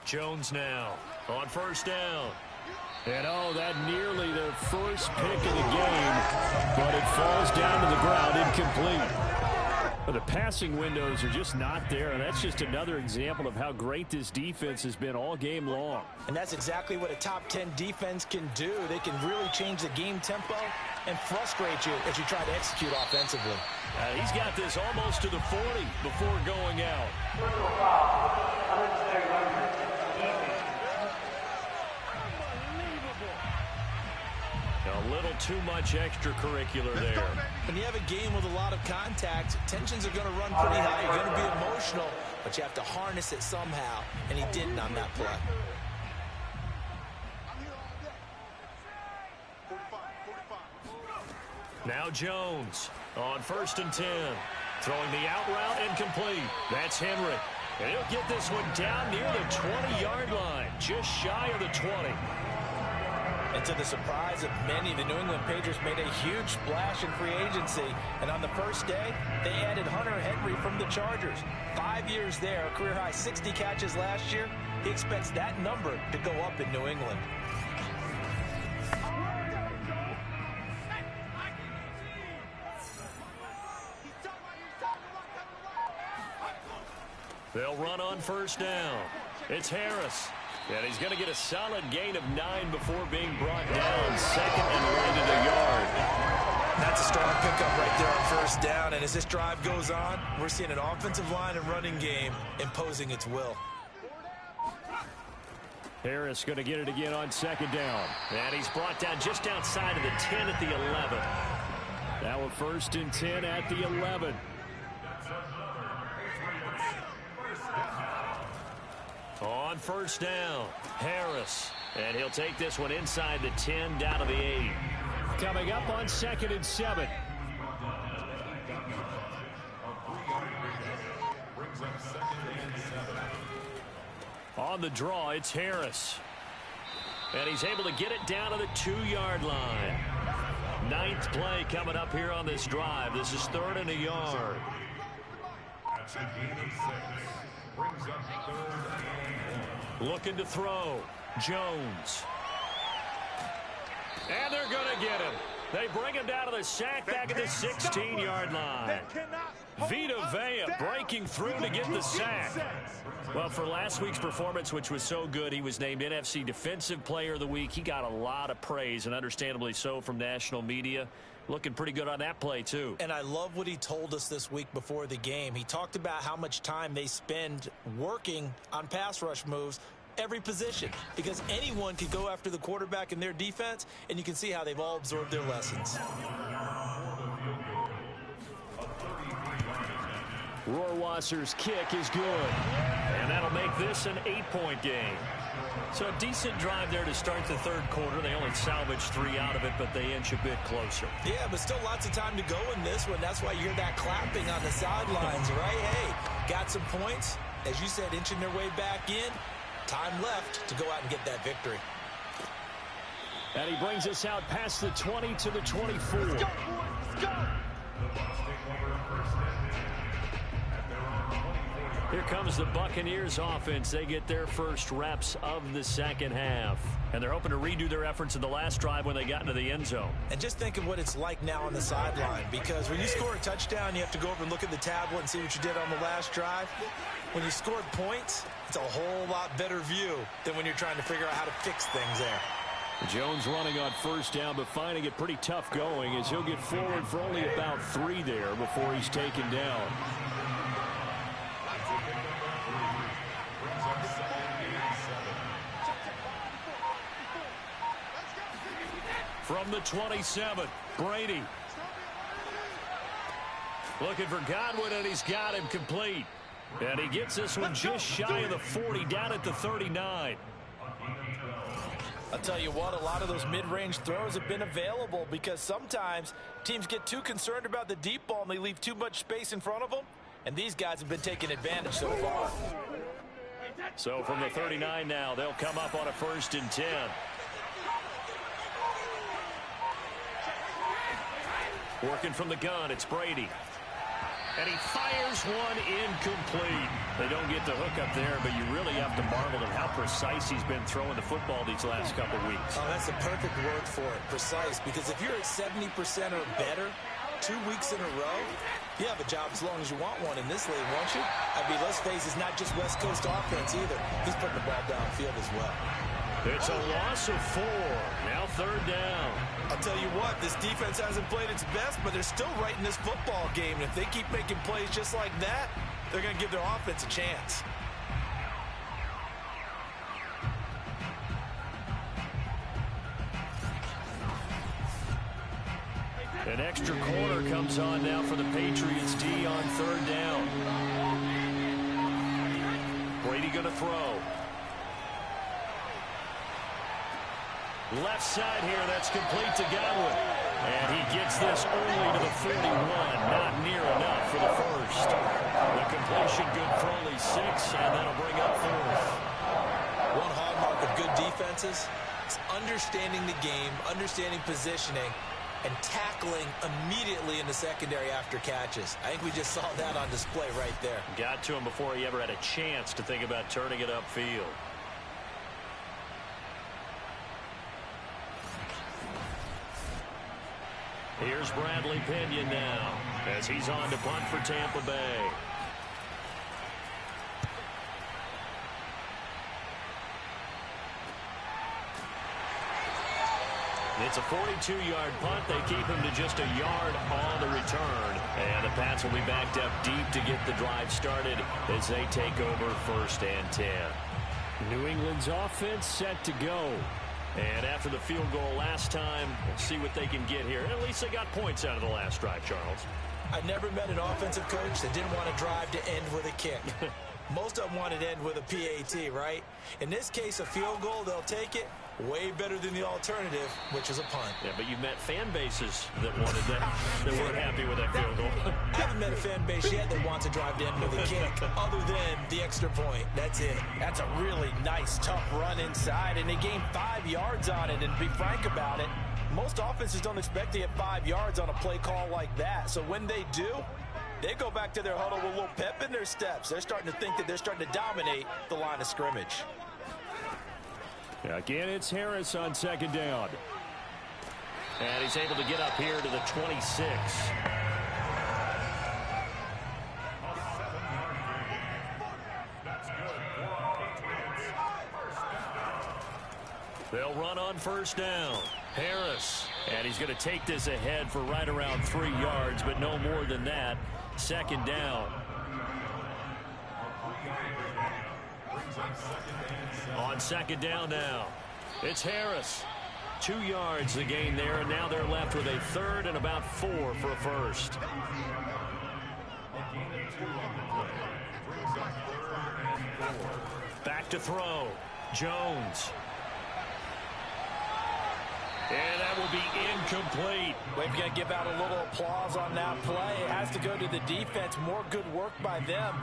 Jones now on first down. And that nearly their first pick of the game, but it falls down to the ground incomplete. The passing windows are just not there, and that's just another example of how great this defense has been all game long. And that's exactly what a top 10 defense can do. They can really change the game tempo and frustrate you as you try to execute offensively. He's got this almost to the 40 before going out. A little too much extracurricular there. When you have a game with a lot of contact, tensions are going to run pretty high. You're going to be emotional, but you have to harness it somehow, and he didn't on that play. Now Jones on 1st and 10. Throwing the out route incomplete. That's Henry. And he'll get this one down near the 20-yard line, just shy of the 20. And to the surprise of many, the New England Patriots made a huge splash in free agency. And on the first day, they added Hunter Henry from the Chargers. 5 years there, career high 60 catches last year. He expects that number to go up in New England. They'll run on 1st down. It's Harris. And he's going to get a solid gain of 9 before being brought down. 2nd and right at a yard. That's a strong pickup right there on 1st down. And as this drive goes on, we're seeing an offensive line and running game imposing its will. Harris going to get it again on 2nd down. And he's brought down just outside of the 10 at the 11. Now a 1st and 10 at the 11. On 1st down, Harris. And he'll take this one inside the 10 down to the 8. Coming up on 2nd and 7. On the draw, it's Harris. And he's able to get it down to the 2-yard line. 9th play coming up here on this drive. This is 3rd and a yard. That's a gain of 6. Brings up 3rd and 1. Looking to throw. Jones. And they're going to get him. They bring him down to the sack back at the 16-yard line. Vita Vea breaking through to get the sack. Well, for last week's performance, which was so good, he was named NFC Defensive Player of the Week. He got a lot of praise, and understandably so, from national media. Looking pretty good on that play, too. And I love what he told us this week before the game. He talked about how much time they spend working on pass rush moves, every position, because anyone could go after the quarterback in their defense, and you can see how they've all absorbed their lessons. Rohrwasser's kick is good, and that'll make this an 8-point game. So a decent drive there to start the 3rd quarter. They only salvaged 3 out of it, but they inch a bit closer. Yeah, but still lots of time to go in this one. That's why you hear that clapping on the sidelines, right? Hey, got some points. As you said, inching their way back in. Time left to go out and get that victory. And he brings us out past the 20 to the 24. Let's go, boys. Let's go. Here comes the Buccaneers offense. They get their first reps of the second half. And they're hoping to redo their efforts in the last drive when they got into the end zone. And just think of what it's like now on the sideline, because when you score a touchdown, you have to go over and look at the tablet and see what you did on the last drive. When you scored points, it's a whole lot better view than when you're trying to figure out how to fix things there. Jones running on 1st down, but finding it pretty tough going as he'll get forward for only about 3 there before he's taken down. From the 27, Brady. Looking for Godwin, and he's got him complete. And he gets this one just shy of the 40, down at the 39. I'll tell you what, a lot of those mid-range throws have been available because sometimes teams get too concerned about the deep ball and they leave too much space in front of them. And these guys have been taking advantage so far. So from the 39 now, they'll come up on a 1st and 10. Working from the gun, it's Brady. And he fires one incomplete. They don't get the hook up there, but you really have to marvel at how precise he's been throwing the football these last couple weeks. Oh, that's the perfect word for it, precise, because if you're at 70% or better, 2 weeks in a row? You have a job as long as you want one in this league, won't you? I mean, let's face it, it's not just West Coast offense either. He's putting the ball downfield as well. It's a loss of 4. Now 3rd down. I'll tell you what, this defense hasn't played its best, but they're still right in this football game. And if they keep making plays just like that, they're going to give their offense a chance. An extra corner comes on now for the Patriots D on 3rd down. Brady going to throw. Left side here, that's complete to Godwin. And he gets this only to the 41. Not near enough for the first. The completion good for only 6, and that'll bring up 4th. One hallmark of good defenses is understanding the game, understanding positioning, and tackling immediately in the secondary after catches. I think we just saw that on display right there. Got to him before he ever had a chance to think about turning it upfield. Here's Bradley Pinion now as he's on to punt for Tampa Bay. It's a 42-yard punt. They keep him to just a yard on the return. And the Pats will be backed up deep to get the drive started as they take over 1st and 10. New England's offense set to go. And after the field goal last time, we'll see what they can get here. At least they got points out of the last drive, Charles. I've never met an offensive coach that didn't want to drive to end with a kick. Most of them wanted to end with a PAT, right? In this case, a field goal, they'll take it. Way better than the alternative, which is a punt. Yeah, but you've met fan bases that wanted that, that weren't happy with that field goal. I haven't met a fan base yet that wants to drive to end with a kick, other than the extra point. That's it. That's a really nice, tough run inside, and they gained 5 yards on it. And to be frank about it, most offenses don't expect to get 5 yards on a play call like that. So when they do, they go back to their huddle with a little pep in their steps. They're starting to think that they're starting to dominate the line of scrimmage. Again, it's Harris on 2nd down. And he's able to get up here to the 26. They'll run on 1st down. Harris. And he's going to take this ahead for right around 3 yards, but no more than that. 2nd down. On 2nd down now, it's Harris. 2 yards the gain there, and now they're left with a 3rd and about 4 for a first. Back to throw. Jones. And that will be incomplete. We've got to give out a little applause on that play. It has to go to the defense. More good work by them.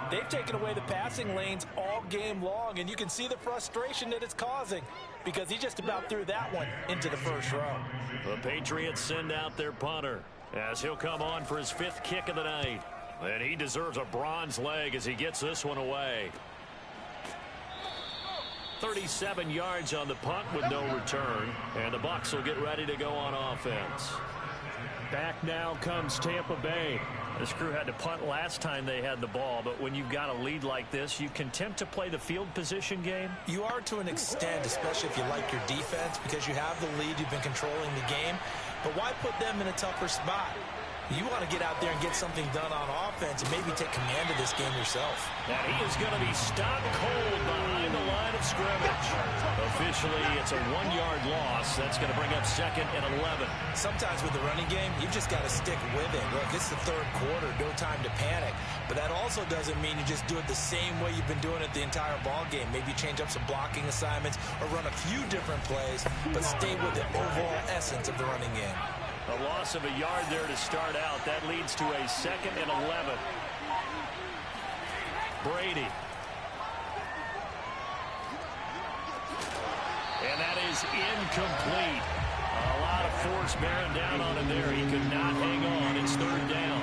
They've taken away the passing lanes all game long, and you can see the frustration that it's causing because he just about threw that one into the first row. The Patriots send out their punter as he'll come on for his 5th kick of the night. And he deserves a bronze leg as he gets this one away. 37 yards on the punt with no return, and the Bucs will get ready to go on offense. Back now comes Tampa Bay. This crew had to punt last time they had the ball, but when you've got a lead like this, you can tempt to play the field position game. You are to an extent, especially if you like your defense, because you have the lead, you've been controlling the game. But why put them in a tougher spot? You want to get out there and get something done on offense and maybe take command of this game yourself. And he is going to be stopped cold behind the line of scrimmage. Officially, it's a 1-yard loss. That's going to bring up 2nd and 11. Sometimes with the running game, you've just got to stick with it. Look, it's the 3rd quarter, no time to panic. But that also doesn't mean you just do it the same way you've been doing it the entire ball game. Maybe change up some blocking assignments or run a few different plays, but stay with the overall essence of the running game. A loss of a yard there to start out. That leads to a 2nd and 11. Brady. And that is incomplete. A lot of force bearing down on him there. He could not hang on. It's 3rd down.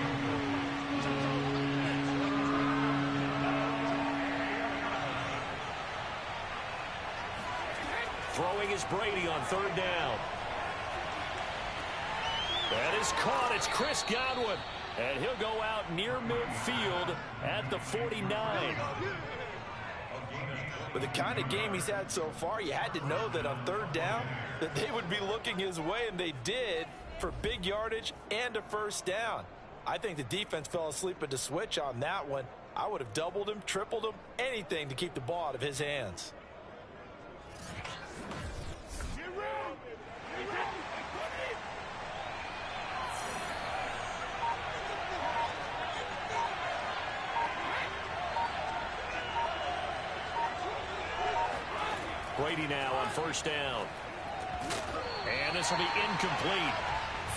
Throwing is Brady on 3rd down. That is caught. It's Chris Godwin. And he'll go out near midfield at the 49. With the kind of game he's had so far, you had to know that on third down that they would be looking his way, and they did, for big yardage and a first down. I think the defense fell asleep at the switch on that one. I would have doubled him, tripled him, anything to keep the ball out of his hands. Brady now on first down. And this will be incomplete.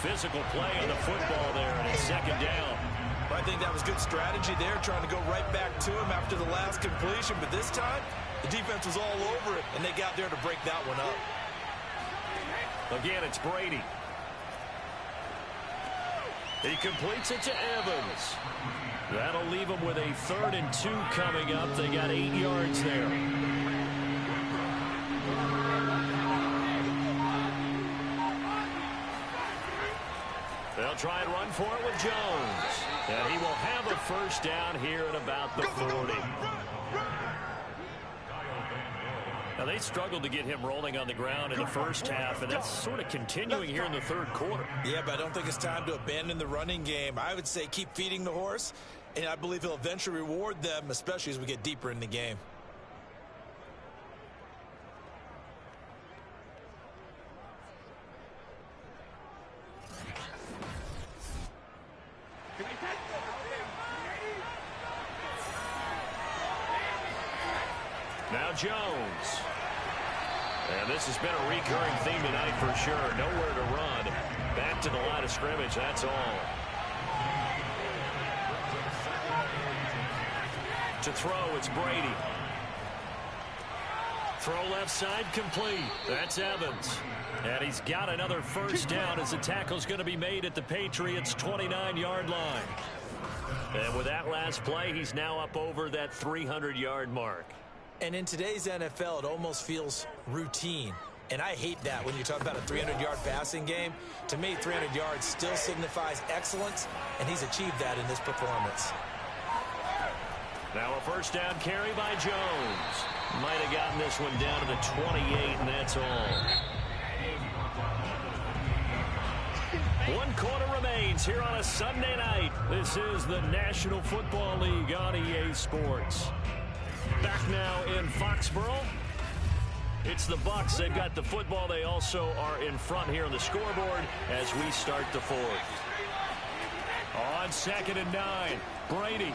Physical play on the football there, and it's second down. I think that was good strategy there, trying to go right back to him after the last completion. But this time, the defense was all over it, and they got there to break that one up. Again, it's Brady. He completes it to Evans. That'll leave him with a 3rd and 2 coming up. They got 8 yards there. They'll try and run for it with Jones. And he will have a first down here at about the 40. Now, they struggled to get him rolling on the ground in the first half, and that's sort of continuing here in the third quarter. Yeah, but I don't think it's time to abandon the running game. I would say keep feeding the horse, and I believe he'll eventually reward them, especially as we get deeper in the game. Now Jones. And this has been a recurring theme tonight for sure. Nowhere to run. Back to the line of scrimmage, that's all. To throw, it's Brady. Throw left side complete. That's Evans. And he's got another first down as the tackle's going to be made at the Patriots' 29-yard line. And with that last play, he's now up over that 300-yard mark. And in today's NFL, it almost feels routine. And I hate that when you talk about a 300-yard passing game. To me, 300 yards still signifies excellence, and he's achieved that in this performance. Now a first down carry by Jones. Might have gotten this one down to the 28, and that's all. 1 quarter remains here on a Sunday night. This is the National Football League on EA Sports. Back now in Foxborough. It's the Bucs. They've got the football. They also are in front here on the scoreboard as we start the fourth. On 2nd and 9, Brady.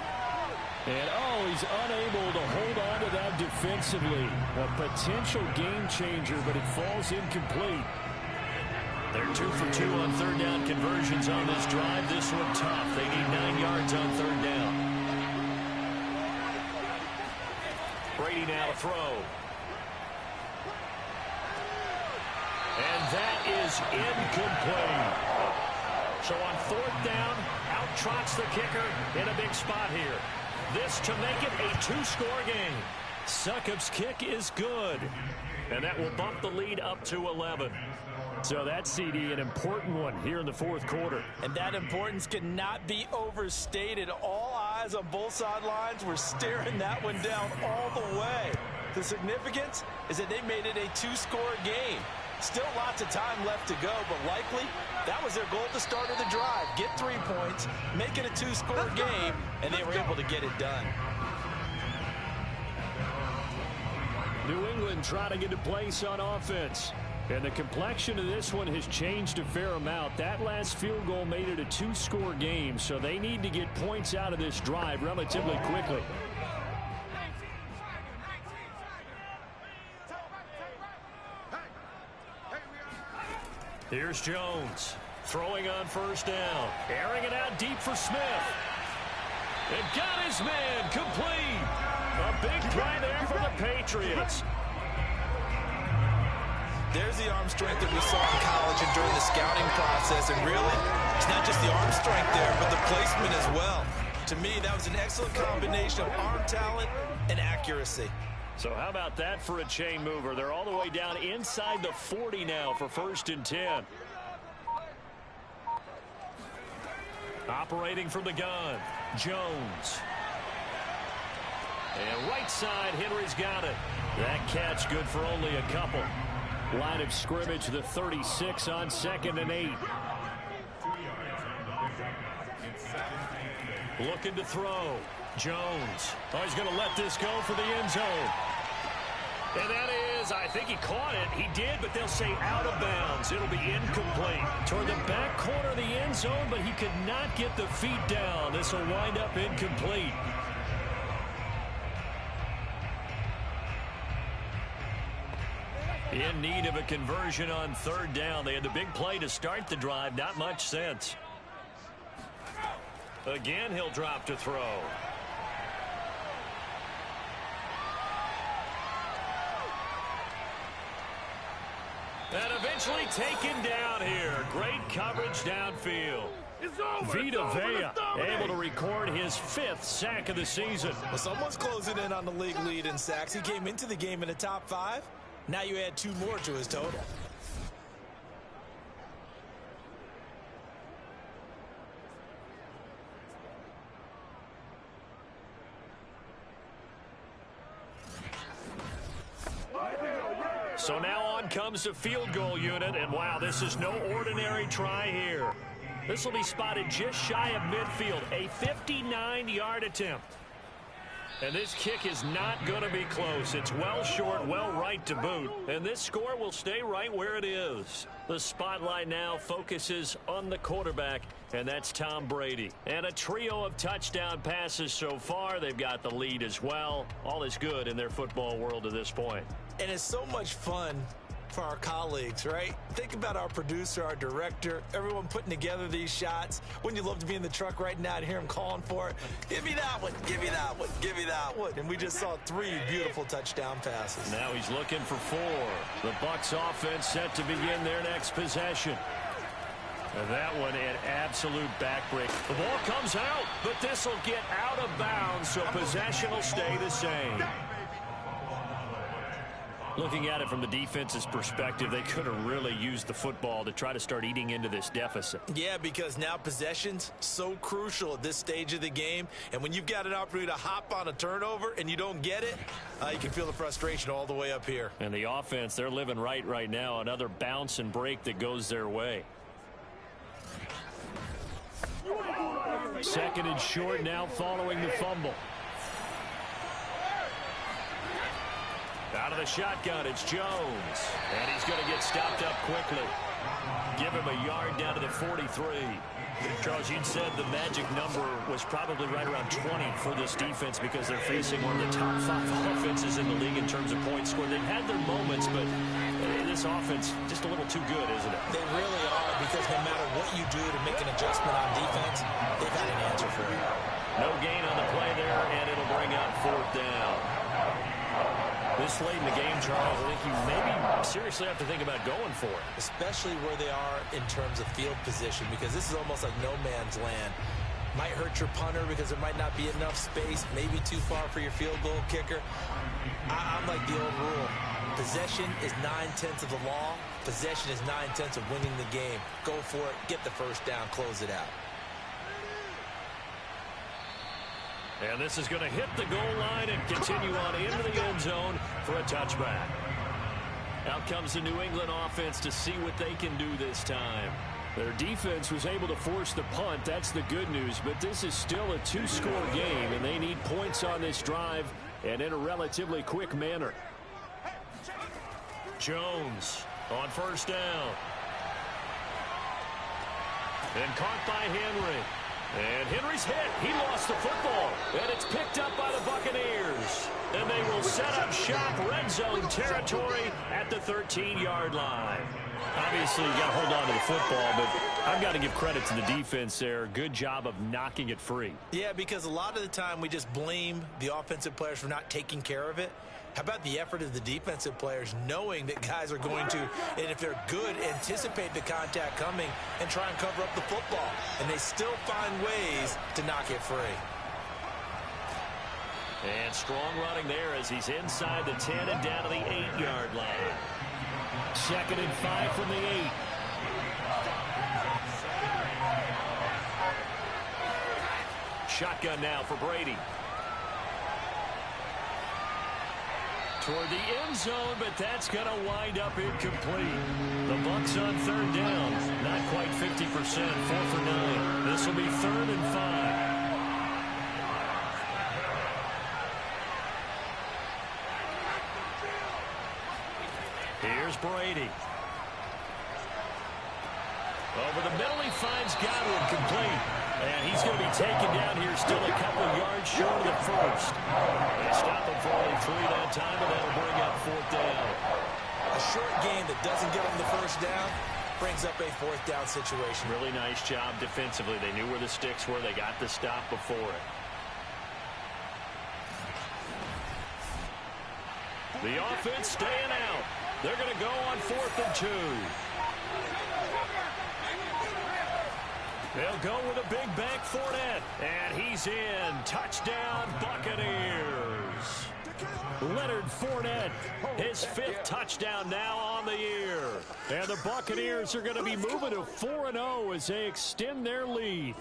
And, he's unable to hold on to that defensively. A potential game changer, but it falls incomplete. They're 2 for 2 on third down conversions on this drive. This one tough. They need 9 yards on third down. Brady now to throw. And that is incomplete. So on 4th down, out trots the kicker in a big spot here. This to make it a 2-score game. Succop's kick is good. And that will bump the lead up to 11. So that's, CD, an important one here in the fourth quarter. And that importance cannot be overstated. All eyes on both sidelines were staring that one down all the way. The significance is that they made it a 2-score game. Still lots of time left to go, but likely that was their goal at the start of the drive. Get 3 points, make it a 2-score game, and they were able to get it done. New England trying to get a place on offense. And the complexion of this one has changed a fair amount. That last field goal made it a 2-score game, so they need to get points out of this drive relatively quickly. Here's Jones, throwing on first down, airing it out deep for Smith. And got his man complete. A big play there for the Patriots. There's the arm strength that we saw in college and during the scouting process. And really, it's not just the arm strength there, but the placement as well. To me, that was an excellent combination of arm talent and accuracy. So how about that for a chain mover? They're all the way down inside the 40 now for 1st and 10. Operating from the gun, Jones. And right side, Henry's got it. That catch good for only a couple. Line of scrimmage, the 36 on 2nd and 8. Looking to throw. Jones. Oh, he's going to let this go for the end zone. And that is, I think he caught it. He did, but they'll say out of bounds. It'll be incomplete. Toward the back corner of the end zone, but he could not get the feet down. This will wind up incomplete. In need of a conversion on 3rd down. They had the big play to start the drive. Not much sense. Again, he'll drop to throw. And eventually taken down here. Great coverage downfield. Vita Vea able to record his 5th sack of the season. Well, someone's closing in on the league lead in sacks. He came into the game in the top 5. Now you add 2 more to his total. So now on comes the field goal unit, and wow, this is no ordinary try here. This will be spotted just shy of midfield, a 59-yard attempt. And this kick is not going to be close. It's well short, well right to boot. And this score will stay right where it is. The spotlight now focuses on the quarterback, and that's Tom Brady. And a trio of touchdown passes so far. They've got the lead as well. All is good in their football world at this point. And it's so much fun for our colleagues, right? Think about our producer, our director, everyone putting together these shots. Wouldn't you love to be in the truck right now and hear him calling for it? Give me that one, give me that one, give me that one. And we just saw 3 beautiful touchdown passes. Now he's looking for 4. The Bucs offense set to begin their next possession. And that one an absolute backbreak. The ball comes out, but this will get out of bounds, so possession will stay the same. Looking at it from the defense's perspective, they could have really used the football to try to start eating into this deficit. Yeah, because now possession's so crucial at this stage of the game. And when you've got an opportunity to hop on a turnover and you don't get it, you can feel the frustration all the way up here. And the offense, they're living right now. Another bounce and break that goes their way. 2nd and short now following the fumble. Out of the shotgun, it's Jones. And he's going to get stopped up quickly. Give him a yard down to the 43. Charles, you'd said the magic number was probably right around 20 for this defense because they're facing one of the top 5 offenses in the league in terms of points scored. They've had their moments, but this offense just a little too good, isn't it? They really are, because no matter what you do to make an adjustment on defense, they've got an answer for you. No gain on the play there, and it'll bring up 4th down. This late in the game, Charles, I think you maybe seriously have to think about going for it. Especially where they are in terms of field position, because this is almost like no man's land. Might hurt your punter because there might not be enough space, maybe too far for your field goal kicker. I'm like the old rule. Possession is 9/10 of the law. Possession is 9/10 of winning the game. Go for it, get the first down, close it out. And this is going to hit the goal line and continue on into the end zone for a touchback. Out comes the New England offense to see what they can do this time. Their defense was able to force the punt. That's the good news. But this is still a 2-score game, and they need points on this drive and in a relatively quick manner. Jones on 1st down. And caught by Henry. And Henry's hit. He lost the football. And it's picked up by the Buccaneers. And they will set up shop red zone territory at the 13-yard line. Obviously, you got to hold on to the football, but I've got to give credit to the defense there. Good job of knocking it free. Yeah, because a lot of the time we just blame the offensive players for not taking care of it. How about the effort of the defensive players knowing that guys are going to, and if they're good, anticipate the contact coming and try and cover up the football. And they still find ways to knock it free. And strong running there as he's inside the 10 and down to the 8-yard line. 2nd and 5 from the 8. Shotgun now for Brady. Toward the end zone, but that's going to wind up incomplete. The Bucs on third down. Not quite 50%, 4 for 9. This will be 3rd and 5. Here's Brady. Over the middle, he finds Godwin, complete. And he's going to be taken down here, still a couple yards short of the first. They stop him for only 3 that time, and that'll bring up 4th down. A short game that doesn't get them the first down brings up a 4th down situation. Really nice job defensively. They knew where the sticks were. They got the stop before it. The offense staying out. They're going to go on 4th and 2. They'll go with a big bank Fournette. And he's in. Touchdown, Buccaneers. Leonard Fournette, his 5th touchdown now on the year. And the Buccaneers are going to be moving to 4-0 as they extend their lead.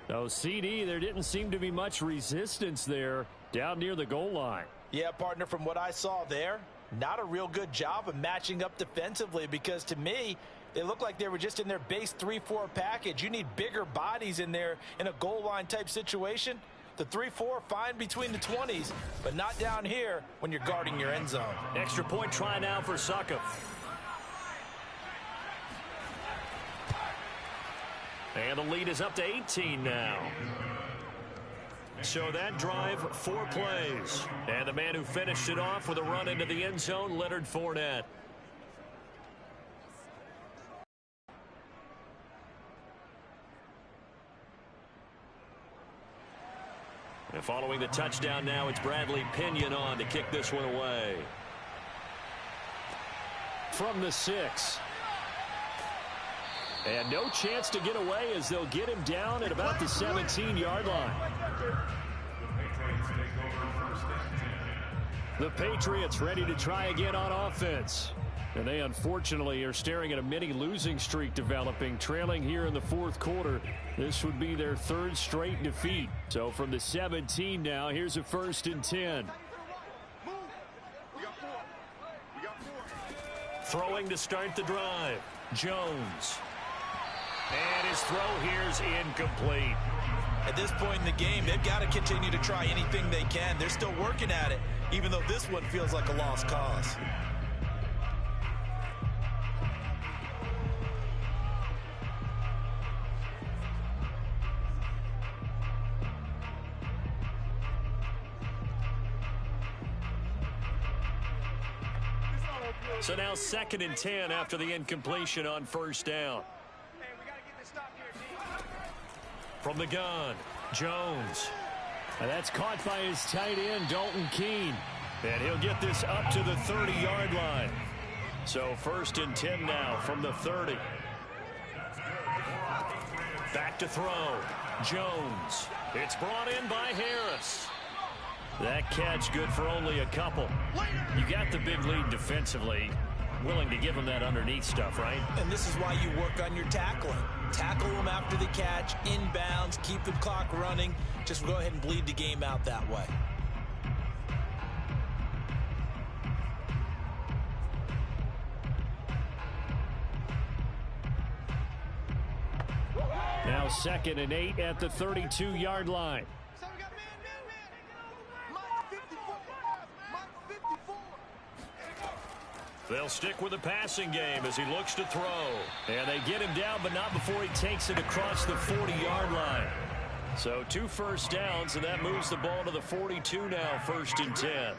So, CD, there didn't seem to be much resistance there down near the goal line. Yeah, partner, from what I saw there, not a real good job of matching up defensively, because to me, they look like they were just in their base 3-4 package. You need bigger bodies in there in a goal line type situation. The 3-4, fine between the 20s, but not down here when you're guarding your end zone. Extra point try now for Suckup. And the lead is up to 18 now. So that drive, 4 plays. And the man who finished it off with a run into the end zone, Leonard Fournette. And following the touchdown now, it's Bradley Pinion on to kick this one away. From the 6. And no chance to get away as they'll get him down at about the 17-yard line. The Patriots ready to try again on offense. And they unfortunately are staring at a mini losing streak developing, trailing here in the 4th quarter. This would be their 3rd straight defeat. So from the 17 now, here's a 1st and 10. Throwing to start the drive. Jones. And his throw here is incomplete. At this point in the game, they've got to continue to try anything they can. They're still working at it, even though this one feels like a lost cause. So now 2nd and 10 after the incompletion on 1st down. From the gun, Jones. And that's caught by his tight end, Dalton Keene. And he'll get this up to the 30-yard line. So 1st and 10 now from the 30. Back to throw. Jones. It's brought in by Harris. That catch good for only a couple. You got the big lead defensively. Willing to give them that underneath stuff, right? And this is why you work on your tackling. Tackle them after the catch, inbounds, keep the clock running. Just go ahead and bleed the game out that way. Now 2nd and 8 at the 32-yard line. They'll stick with the passing game as he looks to throw. And they get him down, but not before he takes it across the 40-yard line. So 2 first downs, and that moves the ball to the 42 now, 1st and 10.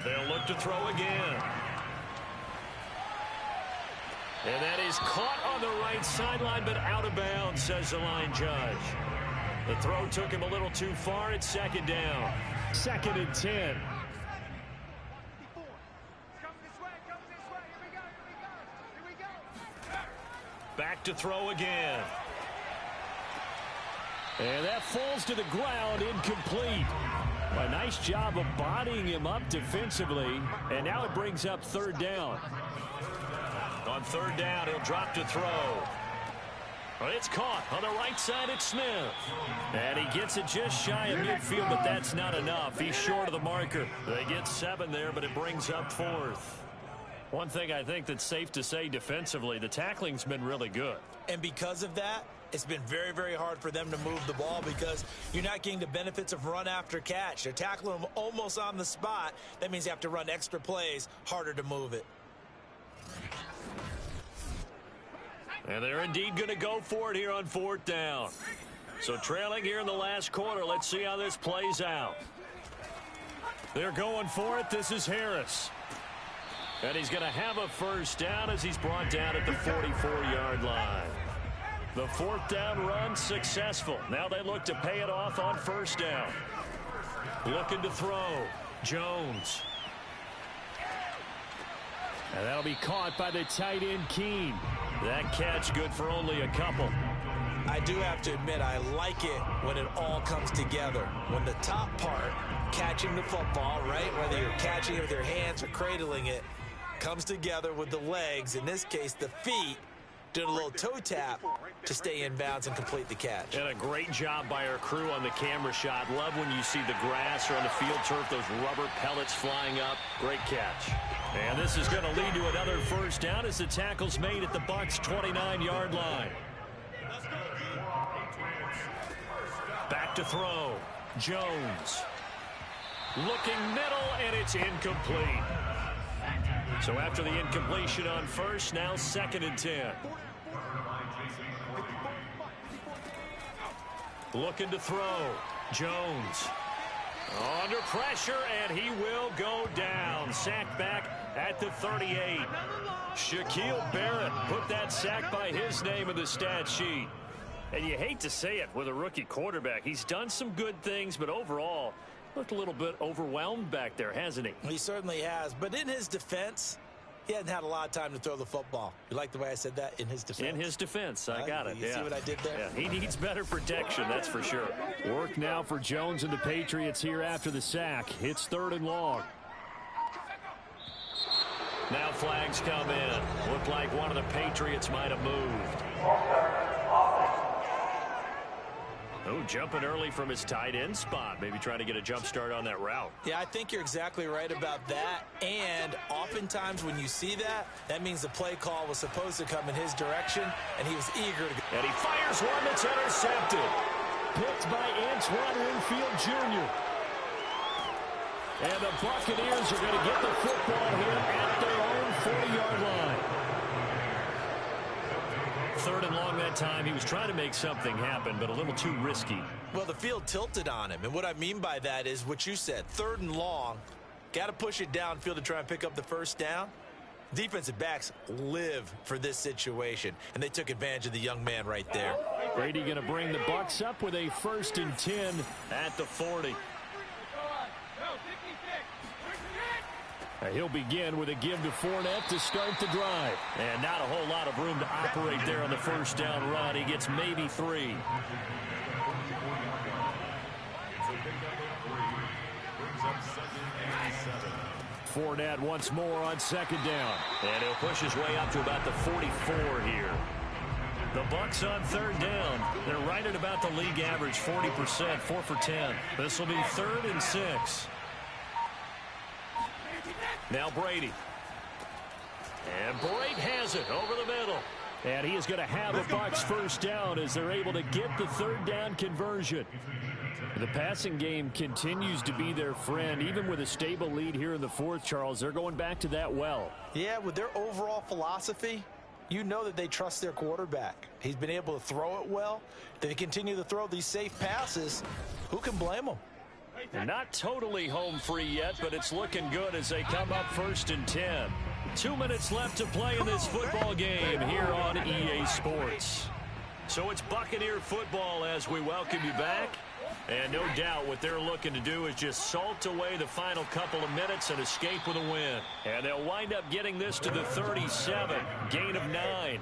They'll look to throw again. And that is caught on the right sideline, but out of bounds, says the line judge. The throw took him a little too far. It's 2nd down. 2nd and 10. Back to throw again. And that falls to the ground, incomplete. A nice job of bodying him up defensively. And now it brings up 3rd down. On 3rd down, he'll drop to throw. Well, it's caught on the right side at Smith. And he gets it just shy of midfield, but that's not enough. He's short of the marker. They get 7 there, but it brings up 4th. One thing I think that's safe to say defensively, the tackling's been really good. And because of that, it's been very, very hard for them to move the ball because you're not getting the benefits of run after catch. They're tackling them almost on the spot. That means you have to run extra plays, harder to move it. And they're indeed going to go for it here on 4th down. So trailing here in the last quarter. Let's see how this plays out. They're going for it. This is Harris. And he's going to have a first down as he's brought down at the 44-yard line. The 4th down run successful. Now they look to pay it off on 1st down. Looking to throw. Jones. And that'll be caught by the tight end, Keene. That catch good for only a couple. I do have to admit, I like it when it all comes together. When the top part, catching the football, right, whether you're catching it with your hands or cradling it, comes together with the legs, in this case the feet, doing a little toe tap to stay in bounds and complete the catch. And a great job by our crew on the camera shot. Love when you see the grass or on the field turf, those rubber pellets flying up. Great catch. And this is going to lead to another first down as the tackle's made at the Bucs 29-yard line. Back to throw. Jones. Looking middle, and it's incomplete. So after the incompletion on 1st, now 2nd and 10. Looking to throw. Jones. Under pressure, and he will go down. Sacked back at the 38. Shaquille Barrett put that sack by his name in the stat sheet. And you hate to say it with a rookie quarterback. He's done some good things, but overall, looked a little bit overwhelmed back there, hasn't he? He certainly has. But in his defense, he hadn't had a lot of time to throw the football. You like the way I said that? In his defense. In his defense. I got it. You see what I did there? Yeah, he needs better protection, that's for sure. Work now for Jones and the Patriots here after the sack. It's 3rd and long. Now flags come in. Looked like one of the Patriots might have moved. Oh, jumping early from his tight end spot. Maybe trying to get a jump start on that route. Yeah, I think you're exactly right about that. And oftentimes when you see that, that means the play call was supposed to come in his direction, and he was eager to go. And he fires one that's intercepted. Picked by Antoine Winfield Jr. And the Buccaneers are going to get the football here at their own 40-yard line. 3rd and long that time. He was trying to make something happen, but a little too risky. Well, the field tilted on him, and what I mean by that is what you said. 3rd and long, got to push it downfield to try and pick up the first down. Defensive backs live for this situation, and they took advantage of the young man right there. Brady going to bring the Bucs up with a 1st and 10 at the 40. He'll begin with a give to Fournette to start the drive. And not a whole lot of room to operate there on the first down run. He gets maybe 3. Fournette once more on 2nd down. And he'll push his way up to about the 44 here. The Bucs on 3rd down. They're right at about the league average, 40%, 4 for 10. This will be 3rd and 6. Now Brady. And Brady has it over the middle. And he is going to have a Bucs first down as they're able to get the 3rd down conversion. The passing game continues to be their friend. Even with a stable lead here in the 4th, Charles, they're going back to that well. Yeah, with their overall philosophy, you know that they trust their quarterback. He's been able to throw it well. They continue to throw these safe passes. Who can blame them? They're not totally home free yet, but it's looking good as they come up 1st and 10. 2 minutes left to play in this football game here on EA Sports. So it's Buccaneer football as we welcome you back. And no doubt what they're looking to do is just salt away the final couple of minutes and escape with a win. And they'll wind up getting this to the 37, gain of 9.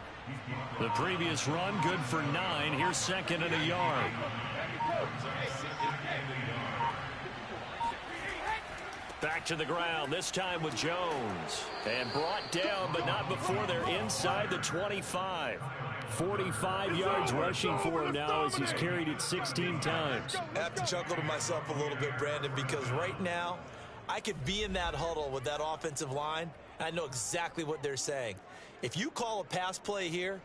The previous run good for 9. Here's 2nd and a yard. Back to the ground, this time with Jones. And brought down, but not before they're inside the 25. 45 yards rushing for him now as he's carried it 16 times. I have to chuckle to myself a little bit, Brandon, because right now I could be in that huddle with that offensive line, and I know exactly what they're saying. If you call a pass play here,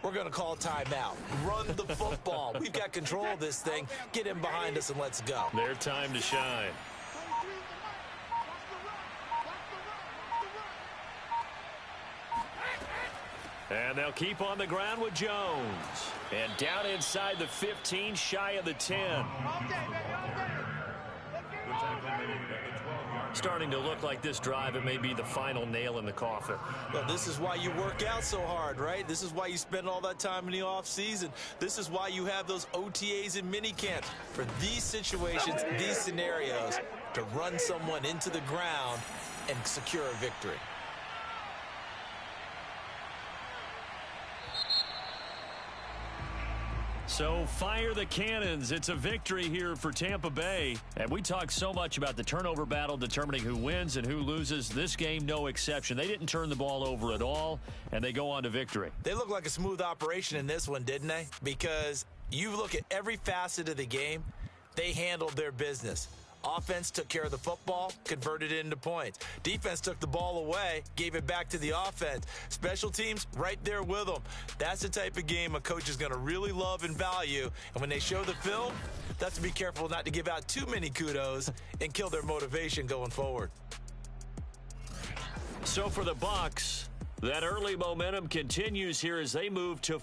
we're going to call timeout. Run the football. We've got control of this thing. Get in behind us and let's go. Their time to shine. And they'll keep on the ground with Jones. And down inside the 15, shy of the 10. Starting to look like this drive, it may be the final nail in the coffin. Well, this is why you work out so hard, right? This is why you spend all that time in the offseason. This is why you have those OTAs and minicamps. For these situations, these scenarios, to run someone into the ground and secure a victory. So fire the cannons. It's a victory here for Tampa Bay. And we talk so much about the turnover battle determining who wins and who loses. This game, no exception. They didn't turn the ball over at all, and they go on to victory. They look like a smooth operation in this one, didn't they? Because you look at every facet of the game, they handled their business. Offense took care of the football, converted it into points. Defense took the ball away, gave it back to the offense. Special teams, right there with them. That's the type of game a coach is going to really love and value. And when they show the film, that's to be careful not to give out too many kudos and kill their motivation going forward. So for the Bucs, that early momentum continues here as they move to